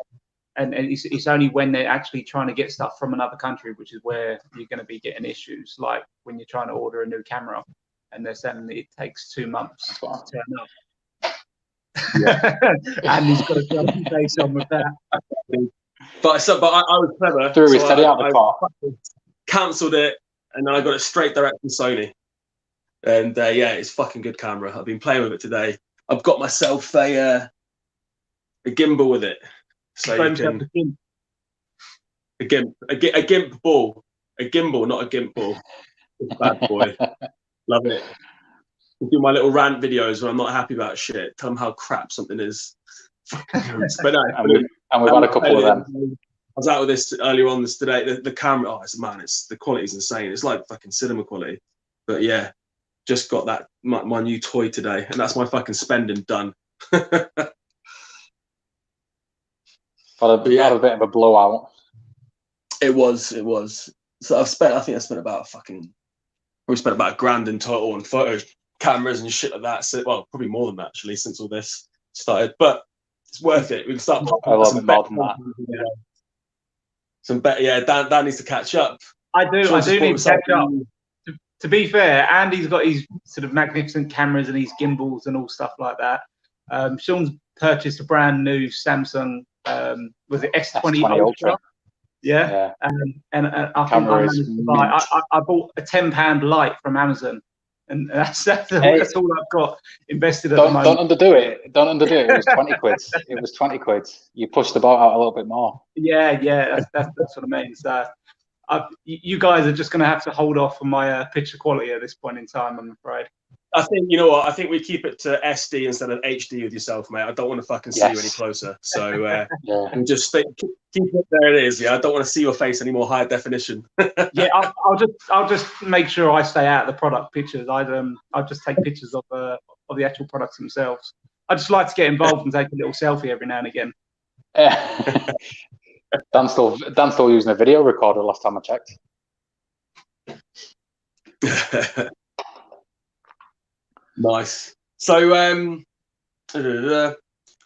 And it's only when they're actually trying to get stuff from another country, which is where you're going to be getting issues, like when you're trying to order a new camera and they're saying that it takes 2 months to turn up. Yeah. And he's got a bloody face on with that. But I was clever. Threw his teddy out the car. Cancelled it, and then I got it straight direct from Sony. And yeah, it's fucking good camera. I've been playing with it today. I've got myself a gimbal with it, so you can a gimp ball, a gimbal, not a gimp ball. Bad boy, love it. I do my little rant videos when I'm not happy about shit. Tell them how crap something is. But no, and we've had a couple of them. I was out with this earlier on this today. The camera, it's the quality's insane. It's like fucking cinema quality. But yeah, just got that my new toy today, and that's my fucking spending done. Had a bit of a blowout. It was. So I think I spent about $1,000 in total on photo cameras and shit like that. So, well, probably more than that actually since all this started. But it's worth it. We can start. I love it more than that. Some better. Yeah, Dan needs to catch up. I do need to catch up. To be fair, Andy's got his sort of magnificent cameras and his gimbals and all stuff like that. Sean's purchased a brand new Samsung. Was it S20 Ultra? Yeah. And I think I managed to buy. I bought a £10 light from Amazon, and that's all I've got invested at the moment. Don't underdo it. It was 20 quid. It was 20 quid. You pushed the boat out a little bit more. Yeah. That's what I mean. So, you guys are just going to have to hold off on my picture quality at this point in time, I'm afraid. I think, you know what, I think we keep it to SD instead of HD with yourself, mate. I don't want to fucking see you any closer. So and just keep it there it is. Yeah, I don't want to see your face any more high definition. Yeah, I'll just make sure I stay out of the product pictures. I'll just take pictures of the actual products themselves. I just like to get involved and take a little selfie every now and again. Dan's still using a video recorder last time I checked. Nice. So,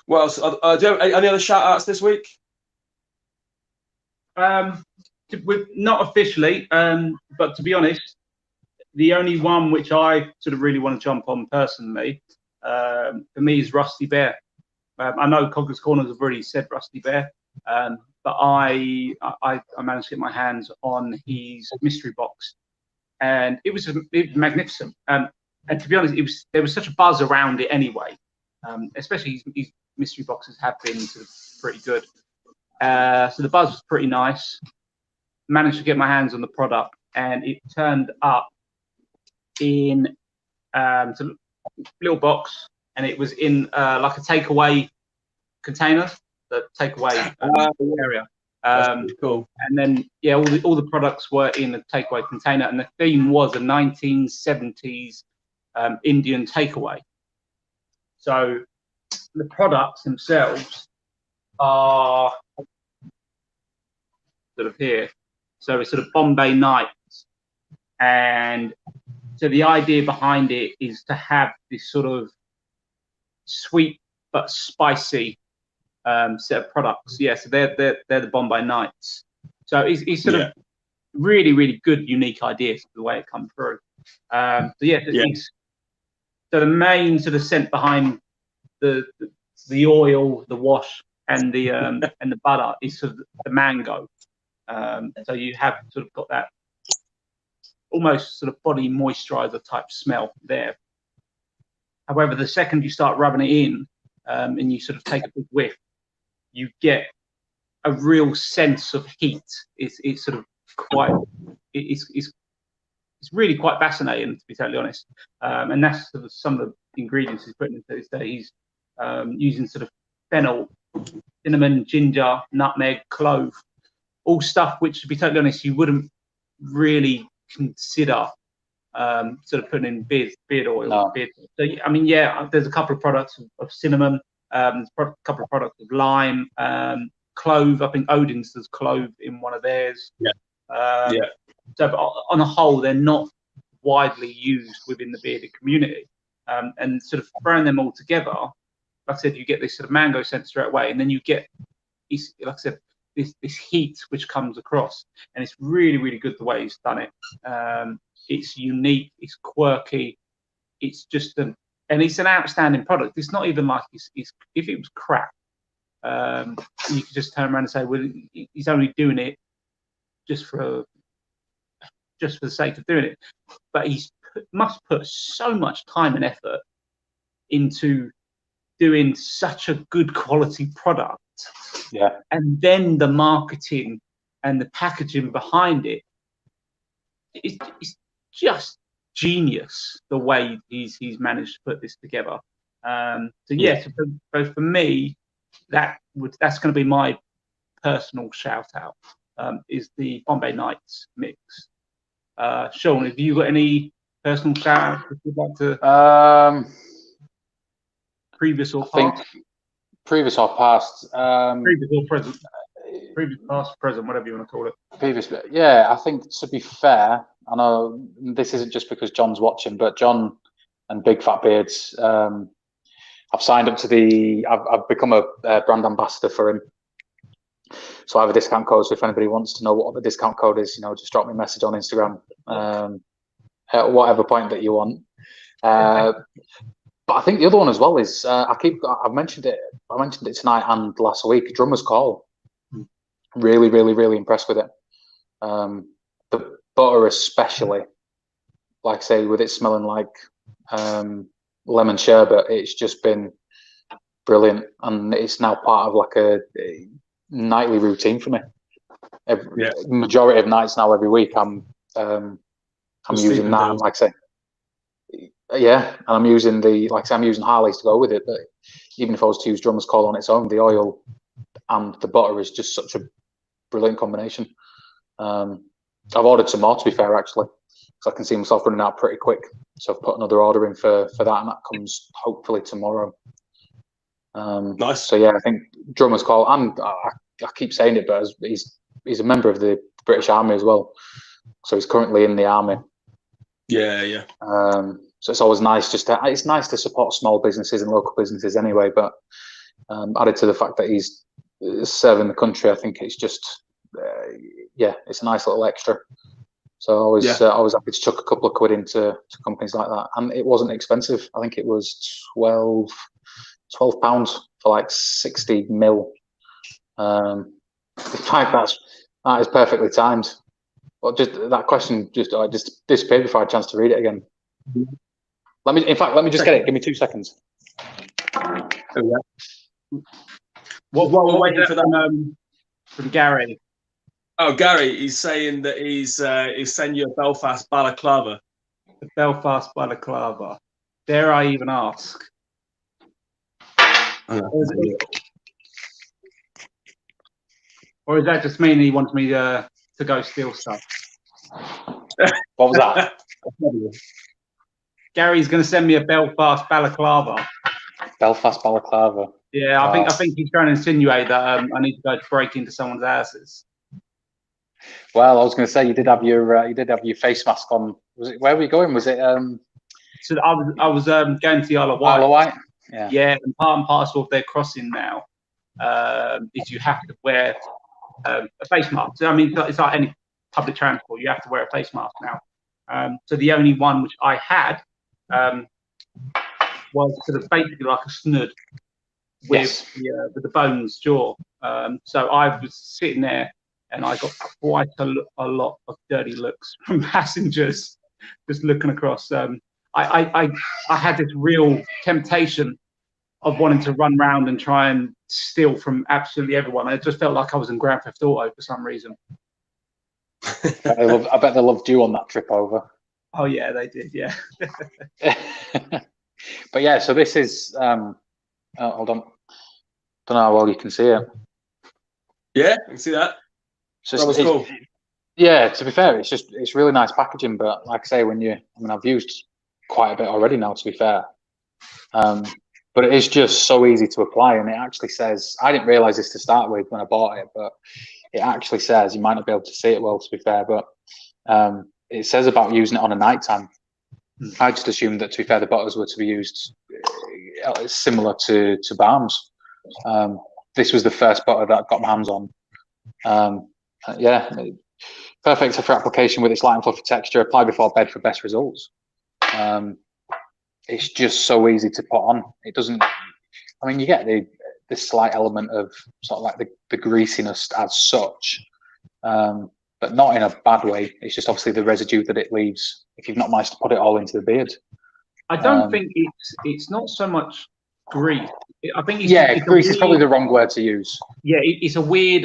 what else? Do you have any other shout outs this week? Not officially, but to be honest, the only one which I sort of really want to jump on personally, for me, is Rusty Bear. I know Cogger's Corners have already said Rusty Bear, but I managed to get my hands on his mystery box, and it was magnificent. And to be honest, there was such a buzz around it anyway. Especially his mystery boxes have been sort of pretty good. So the buzz was pretty nice. Managed to get my hands on the product, and it turned up in a little box, and it was in like a takeaway containers that take away area. That's pretty cool. And then all the products were in a takeaway container, and the theme was a 1970s Indian takeaway. So the products themselves are sort of here. So it's sort of Bombay Nights, and so the idea behind it is to have this sort of sweet but spicy set of products. Yeah, so they're the Bombay Nights. So it's sort of really, really good, unique idea for the way it comes through. So the main sort of scent behind the oil, the wash, and the and the butter is sort of the mango. So you have sort of got that almost sort of body moisturizer type smell there. However, the second you start rubbing it in and you sort of take a big whiff, you get a real sense of heat. It's sort of quite it's really quite fascinating, to be totally honest. And that's sort of some of the ingredients he's putting into this. That he's using sort of fennel, cinnamon, ginger, nutmeg, clove, all stuff which, to be totally honest, you wouldn't really consider sort of putting in beard oil. No. So I mean, there's a couple of products of cinnamon, there's a couple of products of lime, clove. I think Odin's does clove in one of theirs. So but on the whole, they're not widely used within the bearded community, and sort of throwing them all together, like I said, you get this sort of mango scent straight away, and then you get, like I said, this heat which comes across, and it's really, really good the way he's done it. It's unique, it's quirky, it's just and it's an outstanding product. It's not even like it's if it was crap, you could just turn around and say, well, he's only doing it just for the sake of doing it. But must put so much time and effort into doing such a good quality product. Yeah. And then the marketing and the packaging behind it, it's just genius the way he's managed to put this together. So for me, that's going to be my personal shout out, is the Bombay Nights mix. Sean, have you got any personal shout outs you'd like to? Previous or past? Previous or past? Previous or present? Previous, past, present, whatever you want to call it. Previous, yeah. I think, to be fair, I know this isn't just because John's watching, but John and Big Fat Beards, I've signed up to I've become a brand ambassador for him. So I have a discount code. So if anybody wants to know what the discount code is, just drop me a message on Instagram, at whatever point that you want. But I think the other one as well is I've mentioned it. I mentioned it tonight and last week. Drummer's Call. Really, really, really impressed with it. The butter, especially, like I say, with it smelling like lemon sherbet, it's just been brilliant, and it's now part of like a nightly routine for me. Majority of nights now, every week, I'm using that. Like I say, and I'm using I'm using Harley's to go with it. But even if I was to use Drummer's Call on its own, the oil and the butter is just such a brilliant combination. I've ordered some more, to be fair, actually, because I can see myself running out pretty quick. So I've put another order in for that, and that comes hopefully tomorrow. Nice. So yeah, I think Drummer's Call, and I keep saying it, but he's a member of the British Army as well. So he's currently in the army. Yeah. So it's always nice it's nice to support small businesses and local businesses anyway. But added to the fact that he's serving the country, I think it's just it's a nice little extra. So always happy to chuck a couple of quid into companies like that, and it wasn't expensive. I think it was £12 for like 60 mil. In fact, that is perfectly timed. Well, just that question just disappeared before I had a chance to read it again. Let me just get it. Give me 2 seconds. While we're waiting for them from Gary. Oh, Gary, he's saying that he's sending you a Belfast balaclava. The Belfast balaclava. Dare I even ask? Or is that just mean he wants me to go steal stuff? What was that? Gary's going to send me a Belfast balaclava. Belfast balaclava. Yeah, I think he's trying to insinuate that I need to go to break into someone's houses. Well, I was going to say you did have your face mask on. Was it, where were you going? Was it? So I was going to the Isle of Wight. Isle of Wight. Yeah, and part and parcel of their crossing now is you have to wear a face mask. So, I mean, it's like any public transport. You have to wear a face mask now. So the only one which I had was sort of basically like a snood with the bones jaw. So I was sitting there and I got quite a lot of dirty looks from passengers just looking across. I had this real temptation of wanting to run around and try and steal from absolutely everyone. It just felt like I was in Grand Theft Auto for some reason. I bet they loved you on that trip over. Oh yeah, they did. Yeah. But yeah, so this is. Hold on. Don't know how well you can see it. Yeah, I can see that. So that was cool. Yeah, to be fair, it's really nice packaging. But like I say, I've used quite a bit already now. To be fair, but it is just so easy to apply, and it actually says. I didn't realise this to start with when I bought it, but it actually says, you might not be able to see it well, to be fair, but it says about using it on a night time. I just assumed that, to be fair, the butters were to be used similar to balms. This was the first butter that I got my hands on. Yeah, perfect for application with its light and fluffy texture. Apply before bed for best results. It's just so easy to put on. It doesn't. I mean, you get the slight element of sort of like the greasiness as such, but not in a bad way. It's just obviously the residue that it leaves if you've not managed to put it all into the beard. I don't think it's not so much grease. I think it's grease is probably the wrong word to use. Yeah, it's a weird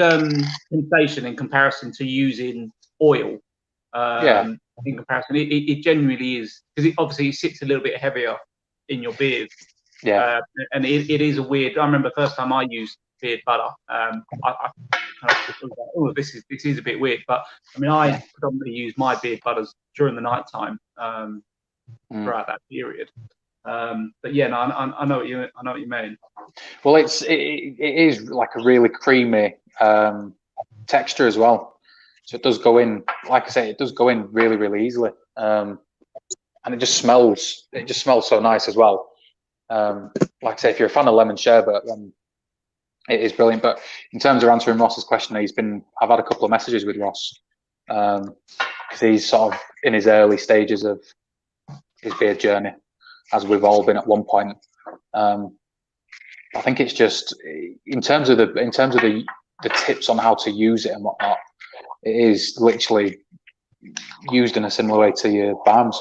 sensation in comparison to using oil. In comparison, it genuinely is, because obviously it sits a little bit heavier in your beard. Yeah, and it is a weird. I remember the first time I used beard butter. I kind of was like, oh, this is a bit weird. But I mean, I predominantly use my beard butters during the night time throughout that period. But yeah, no, I know what you mean. Well, it is like a really creamy texture as well. So it does go in, like I say, it does go in really, really easily. And it just smells so nice as well. Like I say, if you're a fan of lemon sherbet, then it is brilliant. But in terms of answering Ross's question, I've had a couple of messages with Ross, because he's sort of in his early stages of his beard journey, as we've all been at one point. I think it's just in terms of the tips on how to use it and whatnot, it is literally used in a similar way to your balms.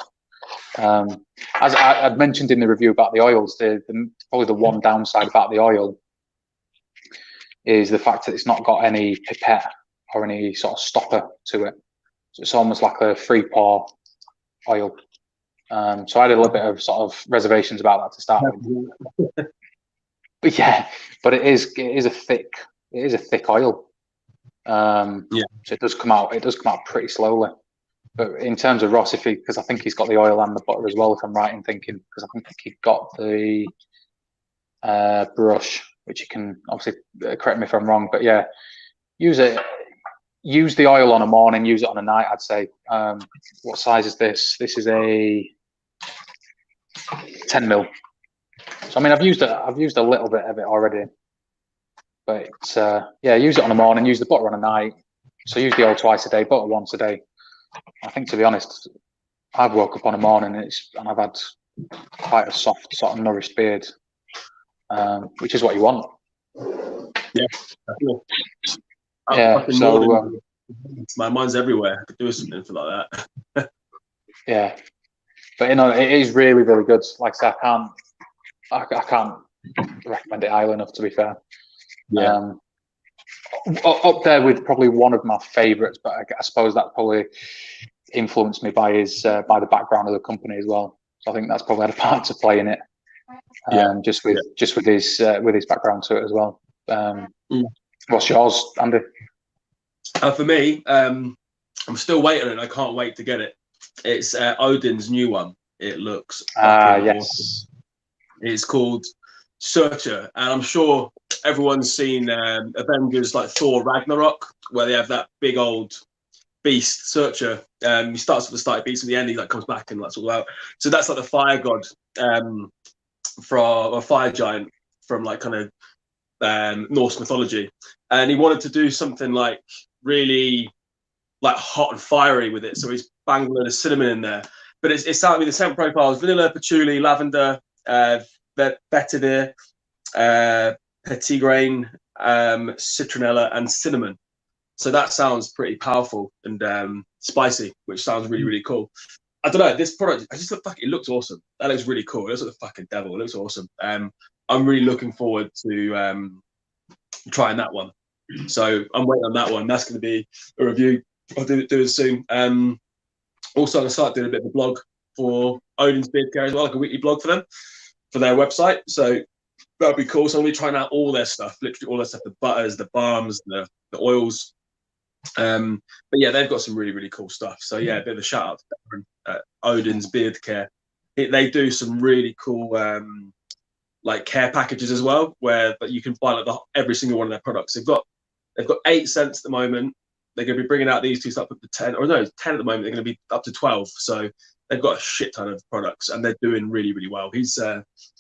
As I'd mentioned in the review about the oils, probably the one downside about the oil is the fact that it's not got any pipette or any sort of stopper to it. So it's almost like a free pour oil. So I had a little bit of sort of reservations about that to start with. But yeah, but it is a thick oil. So it does come out pretty slowly. But in terms of Ross, because I think he's got the oil and the butter as well, if I'm right in thinking, because I think he got the brush, which you can obviously correct me if I'm wrong, but yeah, use the oil on a morning, use it on a night, I'd say. What size is this? This is a 10 mil. So I mean, I've used a little bit of it already, but yeah, use it on a morning, use the butter on a night. So use the oil twice a day, butter once a day. I think, to be honest, I've woke up on a morning and I've had quite a soft, sort of nourished beard, which is what you want. Yeah. Yeah. So my mind's everywhere. I could do something for like that. Yeah, but it is really, really good. Like I said, I can't recommend it highly enough, to be fair. Yeah. Up there with probably one of my favourites, but I suppose that probably influenced me by the background of the company as well. So I think that's probably had a part to play in it. Just with his background to it as well. What's yours, Andy? For me, I'm still waiting on it. I can't wait to get it. It's Odin's new one. It looks fucking Yes. awesome. It's called Searcher, and I'm sure everyone's seen Avengers like Thor Ragnarok, where they have that big old beast Searcher. He starts at the start, beats at the end, he like comes back and that's all out. So that's like the fire god from a fire giant from like kind of Norse mythology, and he wanted to do something like really like hot and fiery with it. So he's banged a load of cinnamon in there, but it's starting with the scent profiles: vanilla, patchouli, lavender, vetiver, petitgrain, citronella, and cinnamon. So that sounds pretty powerful and spicy, which sounds really, really cool. I don't know, this product, I just look like it looks awesome. That looks really cool. It looks like the fucking devil. It looks awesome. I'm really looking forward to trying that one. So I'm waiting on that one. That's going to be a review. I'll do it soon. Also, I'm going to start doing a bit of a blog for Odin's Beard Care as well, like a weekly blog for them, for their website. So that'd be cool. So I'm going to be trying out all their stuff, literally all their stuff, the butters, the balms, the oils. But yeah, they've got some really, really cool stuff. So yeah, a bit of a shout out to Darren at Odin's Beard Care. They do some really cool like care packages as well, where you can buy like every single one of their products. They've got 8 scents at the moment. They're going to be bringing out these two up to 10, or no, 10 at the moment. They're going to be up to 12. So they've got a shit ton of products, and they're doing really, really well. He's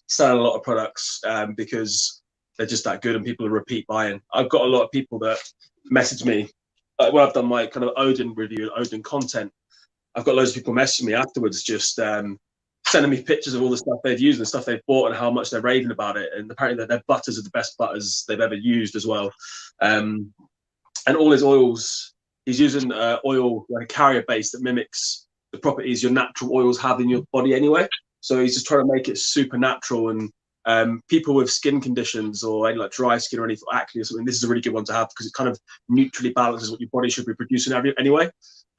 selling a lot of products because they're just that good, and people are repeat buying. I've got a lot of people that message me when I've done my kind of Odin review and Odin content. I've got loads of people messaging me afterwards, just sending me pictures of all the stuff they've used and the stuff they've bought and how much they're raving about it. And apparently their butters are the best butters they've ever used as well. And all his oils, he's using oil, like a carrier base that mimics the properties your natural oils have in your body anyway. So he's just trying to make it super natural, and people with skin conditions or any like dry skin or anything, acne or something, this is a really good one to have because it kind of neutrally balances what your body should be producing anyway.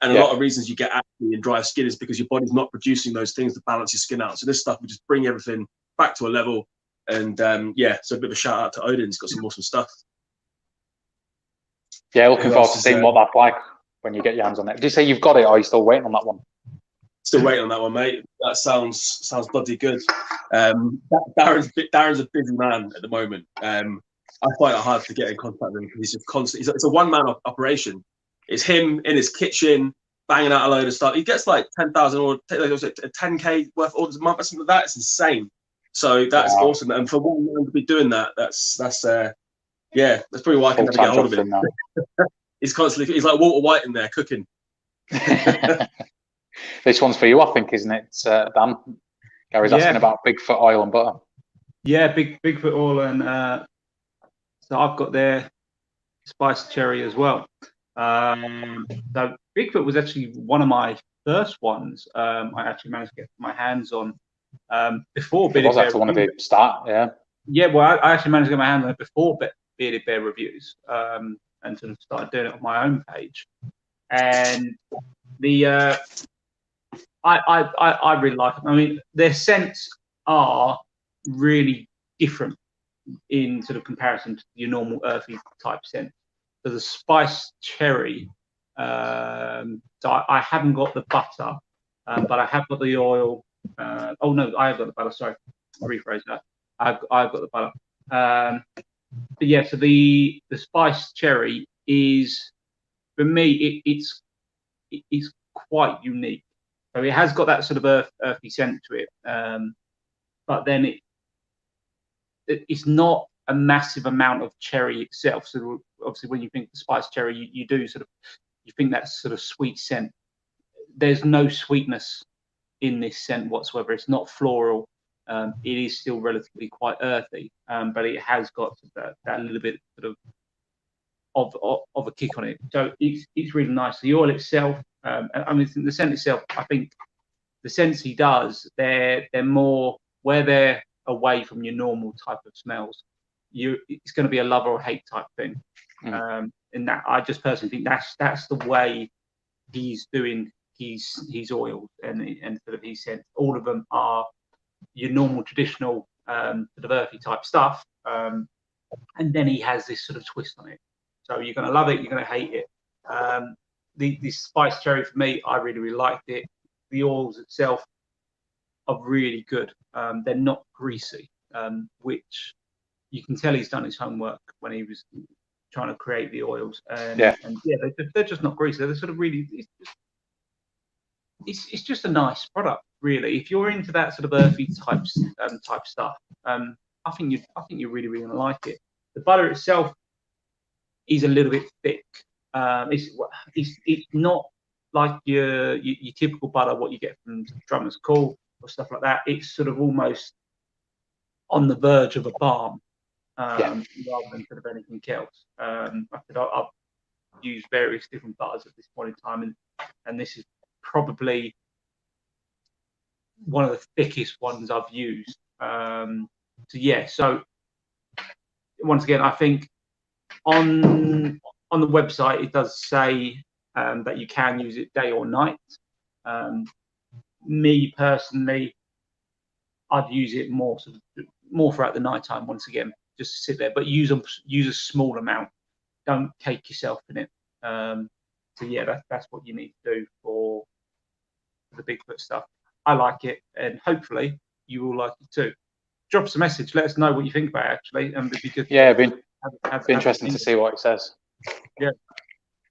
And a lot of reasons you get acne and dry skin is because your body's not producing those things to balance your skin out. So this stuff will just bring everything back to a level. And yeah, so a bit of a shout out to Odin. He's got some awesome stuff. Yeah, looking forward to seeing what that's like when you get your hands on it. Did you say you've got it, or are you still waiting on that one? Still waiting on that one, mate. That sounds bloody good. Darren's a busy man at the moment. I find it hard to get in contact with him because he's just constantly. It's a one-man operation. It's him in his kitchen banging out a load of stuff. He gets like 10,000 or 10K worth of orders a month or something like that. It's insane. So that's awesome. And for one man to be doing that, that's yeah, that's probably why I can never get hold of him. He's constantly, he's like Walter White in there cooking. This one's for you, I think, isn't it, Dan? Gary's asking about Bigfoot oil and butter. Yeah, Bigfoot oil, and so I've got their spiced cherry as well. So Bigfoot was actually one of my first ones I actually managed to get my hands on before Bearded Bear. It was actually one of the start, yeah, well, I actually managed to get my hands on it before Bearded Bear reviews, and sort of started doing it on my own page. And the I really like them. I mean, their scents are really different in sort of comparison to your normal earthy type scent. So the spiced cherry, so I haven't got the butter, but I have got the oil. Oh no, I have got the butter. Sorry, I'll rephrase that. I've got the butter. But yeah, so the spiced cherry is, for me, it's quite unique. So it has got that sort of earthy scent to it, but then it's not a massive amount of cherry itself. So obviously, when you think the spiced cherry, you do sort of, you think that sort of sweet scent. There's no sweetness in this scent whatsoever. It's not floral. It is still relatively quite earthy, but it has got that little bit sort of a kick on it. So it's really nice. The oil itself, I mean, the scent itself, I think the scents he does, they're more, where they're away from your normal type of smells, it's going to be a love or hate type thing. And that, I just personally think that's the way he's doing his oils and sort of his scents. All of them are your normal traditional sort of earthy type stuff, and then he has this sort of twist on it. So you're going to love it, you're going to hate it. The spiced cherry for me, I really, really liked it. The oils itself are really good. They're not greasy, which you can tell he's done his homework when he was trying to create the oils. And yeah, they're just not greasy. They're sort of really, it's just a nice product, really. If you're into that sort of earthy type stuff, I think you're really, really gonna like it. The butter itself is a little bit thick. It's not like your typical butter, what you get from Drummer's Call or stuff like that. It's sort of almost on the verge of a balm, rather than sort of anything else. I've used various different butters at this point in time, and this is probably one of the thickest ones I've used. So once again, I think on the website it does say that you can use it day or night. Me personally, I'd use it more throughout the night time. Once again, just to sit there, but use a small amount. Don't cake yourself in it. That's what you need to do for the Bigfoot stuff. I like it, and hopefully you will like it too. Drop us a message. Let us know what you think about it, actually, and it'd be good. Yeah, it'd be interesting to see what it says. Yeah.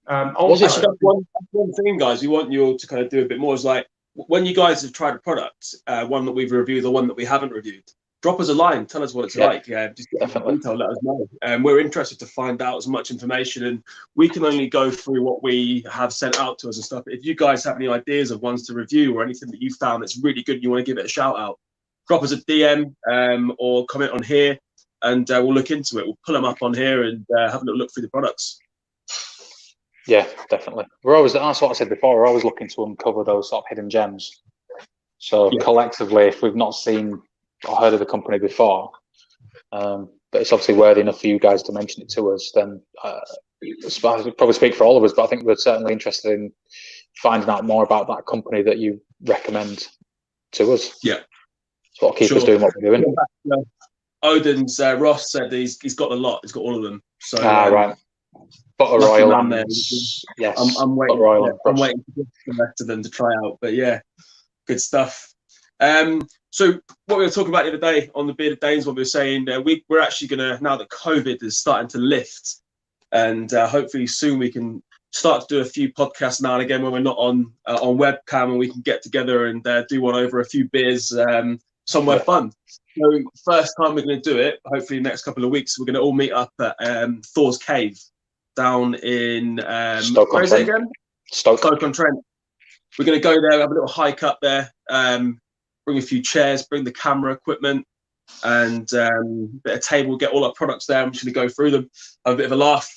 Also, one thing, guys, we want you all to kind of do a bit more is like when you guys have tried a product, one that we've reviewed or one that we haven't reviewed, drop us a line, tell us what it's like. Just get detail, let us know. We're interested to find out as much information, and we can only go through what we have sent out to us and stuff. If you guys have any ideas of ones to review or anything that you found that's really good and you want to give it a shout out, drop us a DM or comment on here, and we'll look into it. We'll pull them up on here and have a little look through the products. Yeah, definitely. That's what I said before, we're always looking to uncover those sort of hidden gems. So collectively, if we've not seen or heard of the company before, but it's obviously worthy enough for you guys to mention it to us, then I would probably speak for all of us, but I think we're certainly interested in finding out more about that company that you recommend to us. Yeah. It's what keeps us doing what we're doing. Odin's Ross said he's got a lot. He's got all of them. So right. Butter Royal and yes, I'm waiting. I'm waiting for the rest of them to try out. But yeah, good stuff. So what we were talking about the other day on the Bearded Danes, what we were saying, we're actually gonna, now that COVID is starting to lift, and hopefully soon we can start to do a few podcasts now and again when we're not on webcam, and we can get together and do one over a few beers somewhere fun. So first time we're going to do it, hopefully next couple of weeks, we're going to all meet up at Thor's Cave down in where is it again? Stoke-on-Trent. We're going to go there, have a little hike up there, bring a few chairs, bring the camera equipment, and bit of table, get all our products there. I'm just going to go through them, have a bit of a laugh,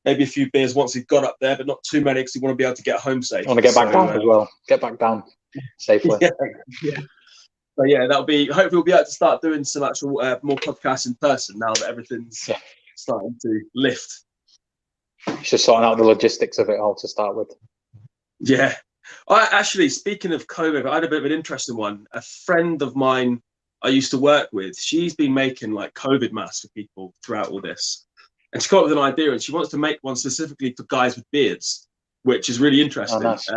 maybe a few beers once we've got up there, but not too many because we want to be able to get home safe. I want to get back down as well. Get back down safely. Yeah. So yeah, that'll be. Hopefully, we'll be able to start doing some actual more podcasts in person now that everything's starting to lift. It's just sorting out the logistics of it all to start with. Yeah. Actually, speaking of COVID, I had a bit of an interesting one. A friend of mine I used to work with, she's been making like COVID masks for people throughout all this, and she got up with an idea, and she wants to make one specifically for guys with beards, which is really interesting. Oh, nice.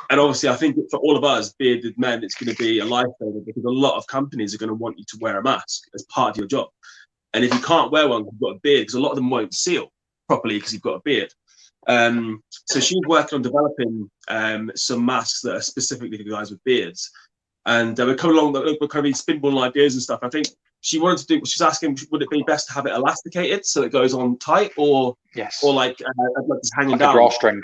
And obviously, I think for all of us bearded men, it's going to be a lifesaver because a lot of companies are going to want you to wear a mask as part of your job. And if you can't wear one, you've got a beard, because a lot of them won't seal properly because you've got a beard. So she's working on developing some masks that are specifically for guys with beards. And we're coming along, we're kind of spinballing ideas and stuff. I think she wanted to do, she's asking, would it be best to have it elasticated so it goes on tight, or like just hanging like down? A drawstring.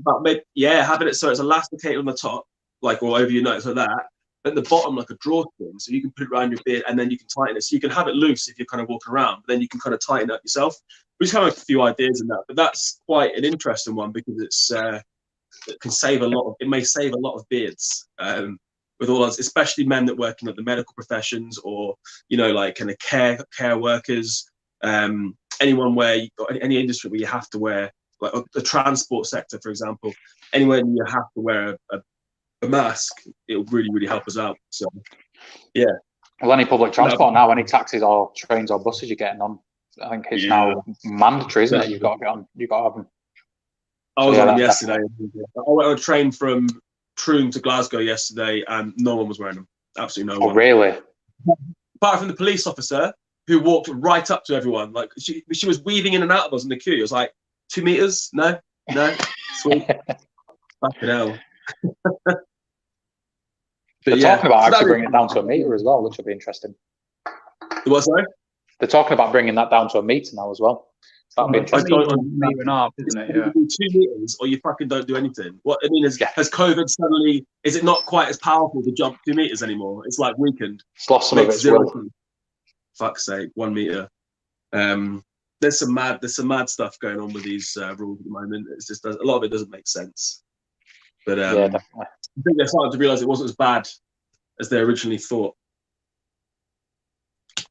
Having it so it's elasticated on the top, like, or over your nose like that. At the bottom, like a drawstring, so you can put it around your beard and then you can tighten it. So you can have it loose if you're kind of walking around, but then you can kind of tighten it up yourself. We just have a few ideas in that, but that's quite an interesting one because it can save a lot of, it may save a lot of beards. With all us, especially men that work in like the medical professions, or like kind of care workers, anyone where you've got any industry where you have to wear, like the transport sector, for example, anywhere you have to wear a mask, it'll really help us out. So yeah. Well, any public transport now, any taxis or trains or buses you're getting on, I think it's now mandatory, isn't it? You've got to get on. You've got to have them. I was on them yesterday. I went on a train from Troon to Glasgow yesterday, and no one was wearing them. Absolutely no one. Oh, really? Apart from the police officer who walked right up to everyone, like she was weaving in and out of us in the queue. It was like 2 meters. No, sweet. Fucking hell. They're talking about actually bringing it down to a meter as well, which will be interesting. What, sorry? They're talking about bringing that down to a meter now as well. That'd be interesting. Meter and a half, isn't it? Yeah. 2 meters, or you fucking don't do anything. What I mean is, has COVID suddenly? Is it not quite as powerful to jump 2 meters anymore? It's like weakened. It's lost some of its will. Fuck's sake, 1 meter. There's some mad stuff going on with these rules at the moment. It's just a lot of it doesn't make sense. But yeah, definitely. I think they're starting to realise it wasn't as bad as they originally thought.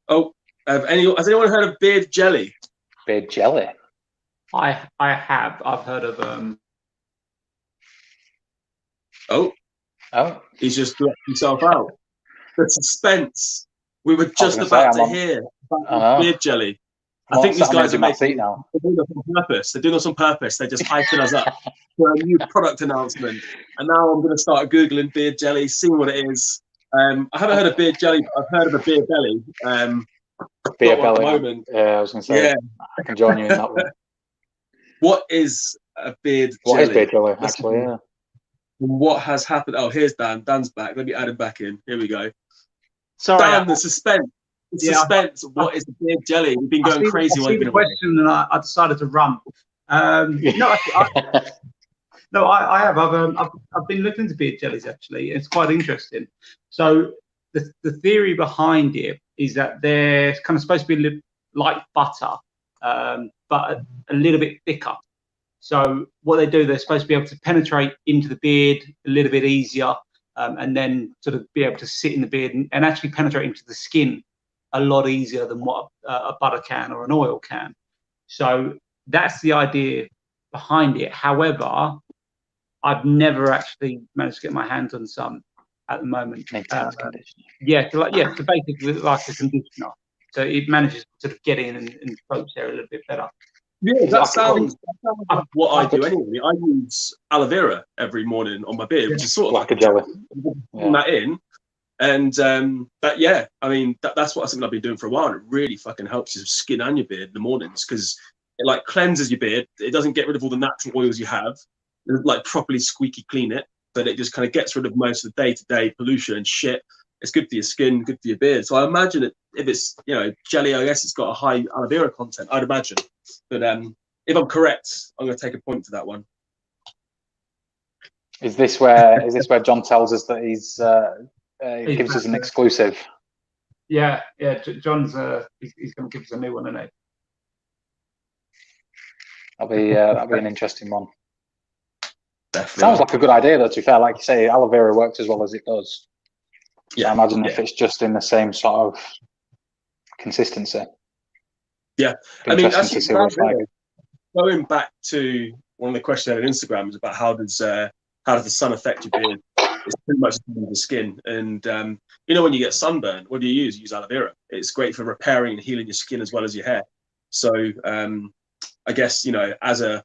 Oh, has anyone heard of beard jelly? Beard jelly? I have. I've heard of Oh, he's just blocked himself out. The suspense. We were just about to hear about beard jelly. I think these guys are making now. They're doing this on purpose. They're doing this on purpose. They're just hyping us up for a new product announcement. And now I'm going to start Googling beard jelly, seeing what it is. I haven't heard of beard jelly, but I've heard of a beer belly. Beer belly. Yeah, I was going to say, yeah. I can join you in that one. What is a beard jelly? What is beard jelly, actually, yeah. What has happened? Oh, here's Dan. Dan's back. Let me add him back in. Here we go. Sorry, Dan, the suspense. Suspense. What is the beard jelly? We've been going crazy while you've been away. Question, and I decided to run. No, I have. I've been looking into beard jellies actually. It's quite interesting. So the theory behind it is that they're kind of supposed to be like butter, but a little bit thicker. So what they do, they're supposed to be able to penetrate into the beard a little bit easier, and then sort of be able to sit in the beard and actually penetrate into the skin a lot easier than what a butter can or an oil can. So that's the idea behind it. However, I've never actually managed to get my hands on some at the moment. To basically like a conditioner. So it manages to sort of get in and focus there a little bit better. Yeah, that sounds like what I do anyway. I use aloe vera every morning on my beard, which is sort of like a jelly. That in. And that's something I've been doing for a while, and it really fucking helps your skin and your beard in the mornings, because it like cleanses your beard. It doesn't get rid of all the natural oils you have, it, like properly squeaky clean it, but it just kind of gets rid of most of the day-to-day pollution and shit. It's good for your skin, good for your beard. So I imagine if it's jelly, I guess it's got a high aloe vera content, I'd imagine. But if I'm correct, I'm going to take a point for that one. Is this where John tells us that he's gives us an exclusive? Yeah. John's he's going to give us a new one, isn't he? That'll be an interesting one. Definitely. Sounds like a good idea, though. To be fair, like you say, aloe vera works as well as it does. Yeah, so I imagine if it's just in the same sort of consistency. Yeah, I mean, actually, going back to one of the questions on Instagram is about how does the sun affect your beard? It's pretty much the skin, and when you get sunburn, what do you use? You use aloe vera. It's great for repairing and healing your skin as well as your hair. So I guess as a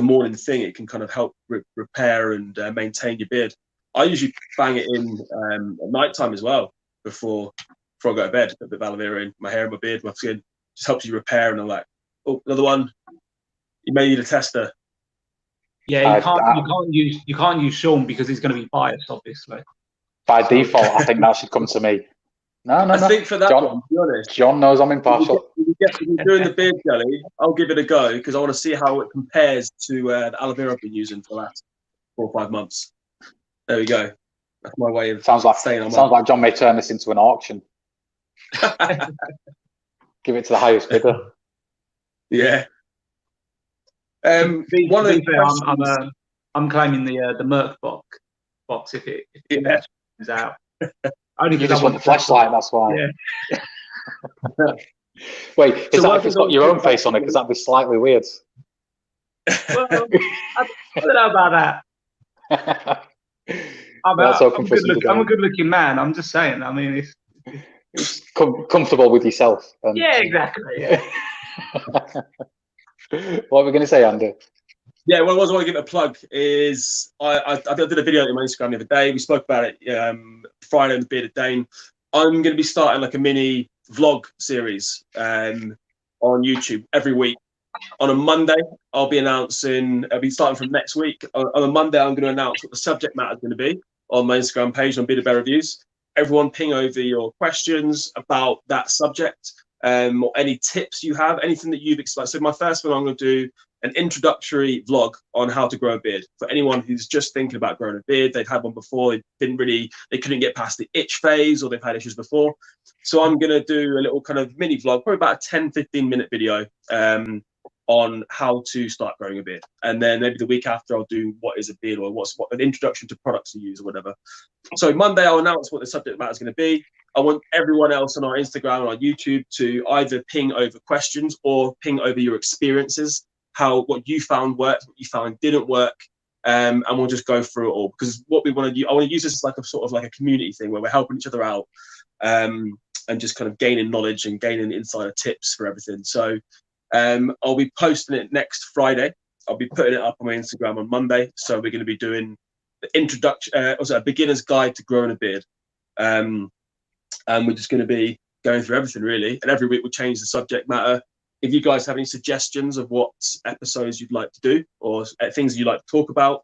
morning thing, it can kind of help repair and maintain your beard. I usually bang it in at night time as well before I go to bed. Put a bit of aloe vera in my hair, my beard, my skin. Just helps you repair. And I'm like, oh, another one. You may need a tester. Yeah, you can't use Sean because he's going to be biased, obviously. By default, I think that should come to me. No. I think for that John, one, to be honest, John knows I'm impartial. If you're doing the beard jelly, I'll give it a go because I want to see how it compares to the aloe vera I've been using for the last 4 or 5 months. There we go. That's my way of sounds like John may turn this into an auction. Give it to the highest bidder. Yeah. I'm claiming the Merc box if it comes out. Only you just want the flashlight, that's why. Yeah. Wait, is that if it's got your own face on it? Because that'd be slightly weird. Well, I don't know about that. I'm a good-looking man. I'm just saying. I mean, it's comfortable with yourself. Yeah, exactly. Yeah. What are we going to say, Andy? Yeah, what I want to give it a plug is I did a video on my Instagram the other day. We spoke about it Friday on the Bearded Dane. I'm going to be starting like a mini vlog series on YouTube every week. On a Monday, I'll be starting from next week. On a Monday, I'm going to announce what the subject matter is going to be on my Instagram page on Bearded Bear Reviews. Everyone ping over your questions about that subject, or any tips you have, anything that you've explained. So my first one, I'm going to do an introductory vlog on how to grow a beard for anyone who's just thinking about growing a beard. They've had one before, they couldn't get past the itch phase, or they've had issues before. So I'm going to do a little kind of mini vlog, probably about a 10-15 minute video on how to start growing a beard. And then maybe the week after, I'll do what is a beard, or what an introduction to products to use or whatever. So Monday, I'll announce what the subject matter is going to be. I want everyone else on our Instagram and our YouTube to either ping over questions or ping over your experiences, what you found worked, what you found didn't work, and we'll just go through it all. Because what we want to do, I want to use this as like a sort of like a community thing where we're helping each other out, and just kind of gaining knowledge and gaining insider tips for everything. So I'll be posting it next Friday. I'll be putting it up on my Instagram on Monday. So we're going to be doing the introduction, also a beginner's guide to growing a beard. And we're just going to be going through everything really. And every week we'll change the subject matter. If you guys have any suggestions of what episodes you'd like to do, or things you'd like to talk about,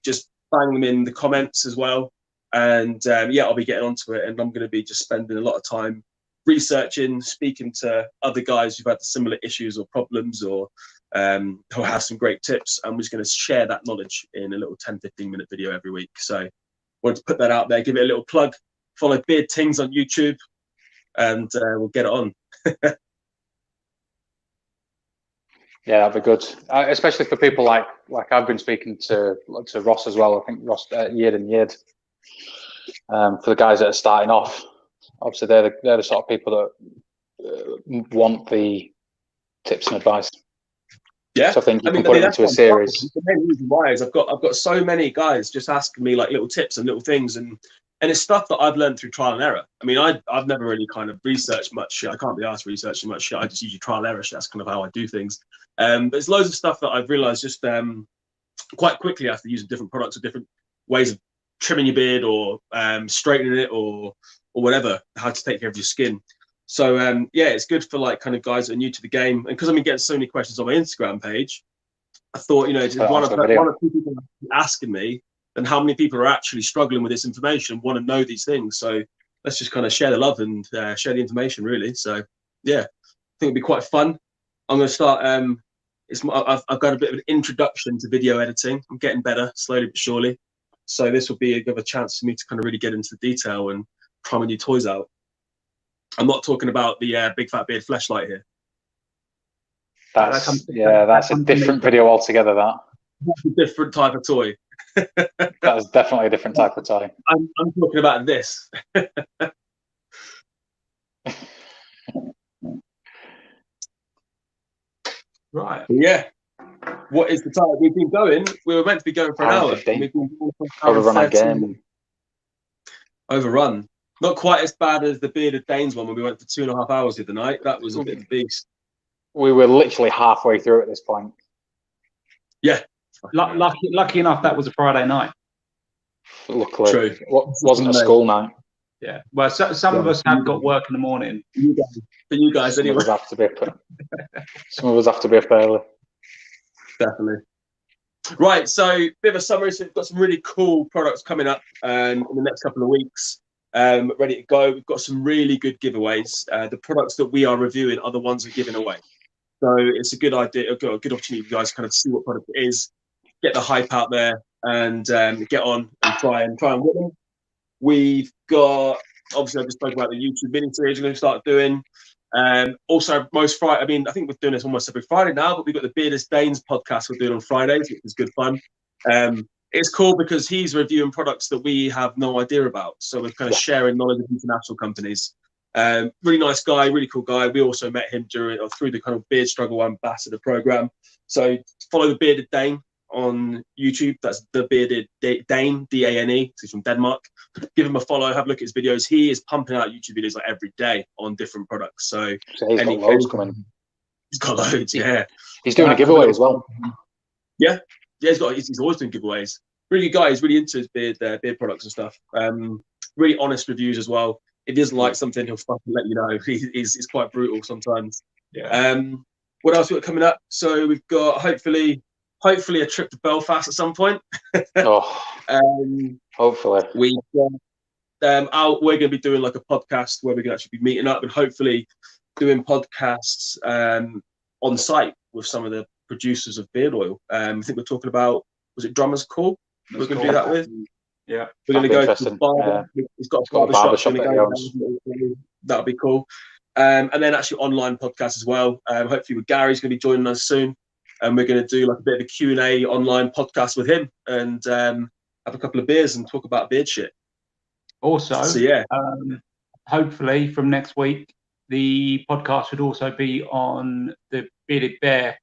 just bang them in the comments as well. And yeah, I'll be getting onto it, and I'm going to be just spending a lot of time researching, speaking to other guys who've had similar issues or problems, or who have some great tips. I'm just going to share that knowledge in a little 10-15 minute video every week. So wanted to put that out there, give it a little plug. Follow Beard Tings on YouTube, and we'll get it on. Yeah, that'd be good, especially for people like I've been speaking to Ross as well. I think Ross Yeard and Yeard, for the guys that are starting off. Obviously, they're the sort of people that want the tips and advice. Yeah, so I think you can put it into a series. The main reason why is I've got so many guys just asking me like little tips and little things, and it's stuff that I've learned through trial and error. I mean, I've never really kind of researched much shit. I can't be asked researching much shit. I just usually trial and error shit. That's kind of how I do things. But there's loads of stuff that I've realised just quite quickly after using different products or different ways of trimming your beard, or straightening it, or whatever, how to take care of your skin. So yeah, it's good for like kind of guys that are new to the game. And because I've been getting so many questions on my Instagram page, I thought, you know, one or two people asking me, and how many people are actually struggling with this information, want to know these things. So let's just kind of share the love and share the information, really. So yeah, I think it'll be quite fun. I'm going to start. I've got a bit of an introduction to video editing. I'm getting better slowly but surely. So this will be a bit of a chance for me to kind of really get into the detail and try my new toys out. I'm not talking about the Big Fat Beard fleshlight here. That's a different video altogether. That's a different type of toy. That is definitely a different type of toy. I'm talking about this. Right. Yeah. What is the time? We've been going. We were meant to be going for an hour. We've been going for an hour. Overrun again. Overrun. Not quite as bad as the Bearded Danes one when we went for 2.5 hours the other night. That was a bit of a beast. We were literally halfway through at this point. Yeah. Lucky enough, that was a Friday night. Luckily. True. Wasn't a school night. Yeah. Well, some of us have got work in the morning. You guys anyway. Some of us have to be up early. Definitely. Right, so bit of a summary. So we've got some really cool products coming up in the next couple of weeks. Ready to go. We've got some really good giveaways. The products that we are reviewing are the ones we're giving away. So it's a good idea, a good opportunity for you guys to kind of see what product it is, get the hype out there, and get on and try and win them. We've got, obviously I just spoke about the YouTube mini series we're going to start doing. Also most Friday, I mean, I think we're doing this almost every Friday now, but we've got the Bearded Danes podcast we're doing on Fridays, which is good fun. It's cool because he's reviewing products that we have no idea about. So we're kind of sharing knowledge of international companies. Really nice guy, really cool guy. We also met him through the kind of Beard Struggle Ambassador program. So follow the Bearded Dane on YouTube. That's the Bearded Dane, D-A-N-E. He's from Denmark. Give him a follow, have a look at his videos. He is pumping out YouTube videos like every day on different products. So he's got loads coming. He's got loads, yeah. He's doing a giveaway as well. Yeah, he's always doing giveaways. Really good guy. He's really into his beard products and stuff. Really honest reviews as well. If he doesn't like something, he'll fucking let you know. He's quite brutal sometimes. Yeah. What else we got coming up? So we've got hopefully a trip to Belfast at some point. Oh, hopefully. We've got, we're going to be doing like a podcast where we're going to actually be meeting up and hopefully doing podcasts on site with some of the producers of beard oil. I think we're talking about, was it Drummers Call? We're going to do that with. Yeah, we're going to go to the barber. He's got a barber shop. That'll be cool. And then actually online podcast as well. Hopefully with Gary's going to be joining us soon, and we're going to do like a bit of a Q&A online podcast with him and have a couple of beers and talk about beard shit. Also, so yeah, hopefully from next week the podcast should also be on the Bearded Bear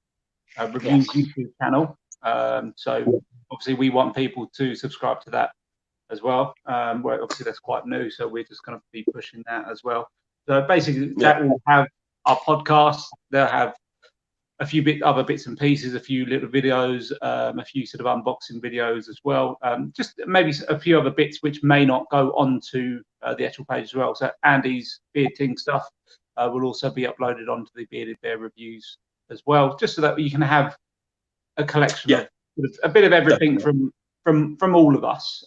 Reviews YouTube channel. So obviously we want people to subscribe to that as well. Where obviously that's quite new, so we're just going to be pushing that as well. So basically, that will have our podcast. They'll have a few other bits and pieces, a few little videos, a few sort of unboxing videos as well. Just maybe a few other bits which may not go onto the actual page as well. So Andy's Beard Ting stuff will also be uploaded onto the Bearded Bear Reviews as well, just so that you can have a collection of a bit of everything from all of us,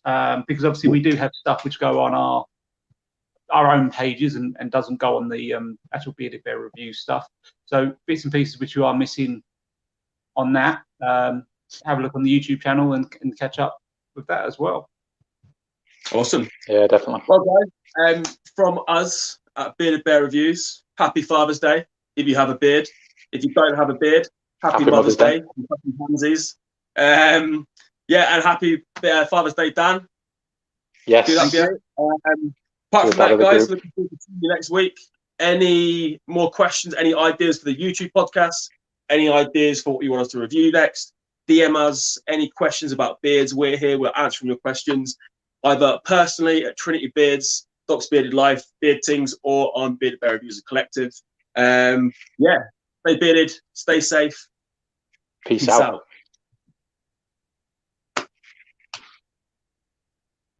because obviously we do have stuff which go on our own pages and doesn't go on the actual Bearded Bear Review stuff. So bits and pieces which you are missing on that, have a look on the YouTube channel and catch up with that as well. Awesome. Yeah, definitely. Well, guys, from us at Bearded Bear Reviews, happy Father's Day if you have a beard. If you don't have a beard, happy Mother's Day. Happy Pansies. And happy Father's Day, Dan. Yes. Do that, apart from that, guys, looking forward to seeing you next week. Any more questions, any ideas for the YouTube podcast, any ideas for what you want us to review next, DM us. Any questions about beards, we're here. We're answering your questions, either personally at Trinity Beards, Doc's Bearded Life, Beard Tings, or on Bearded Bear Reviews Collective. Stay bearded, stay safe. Peace out.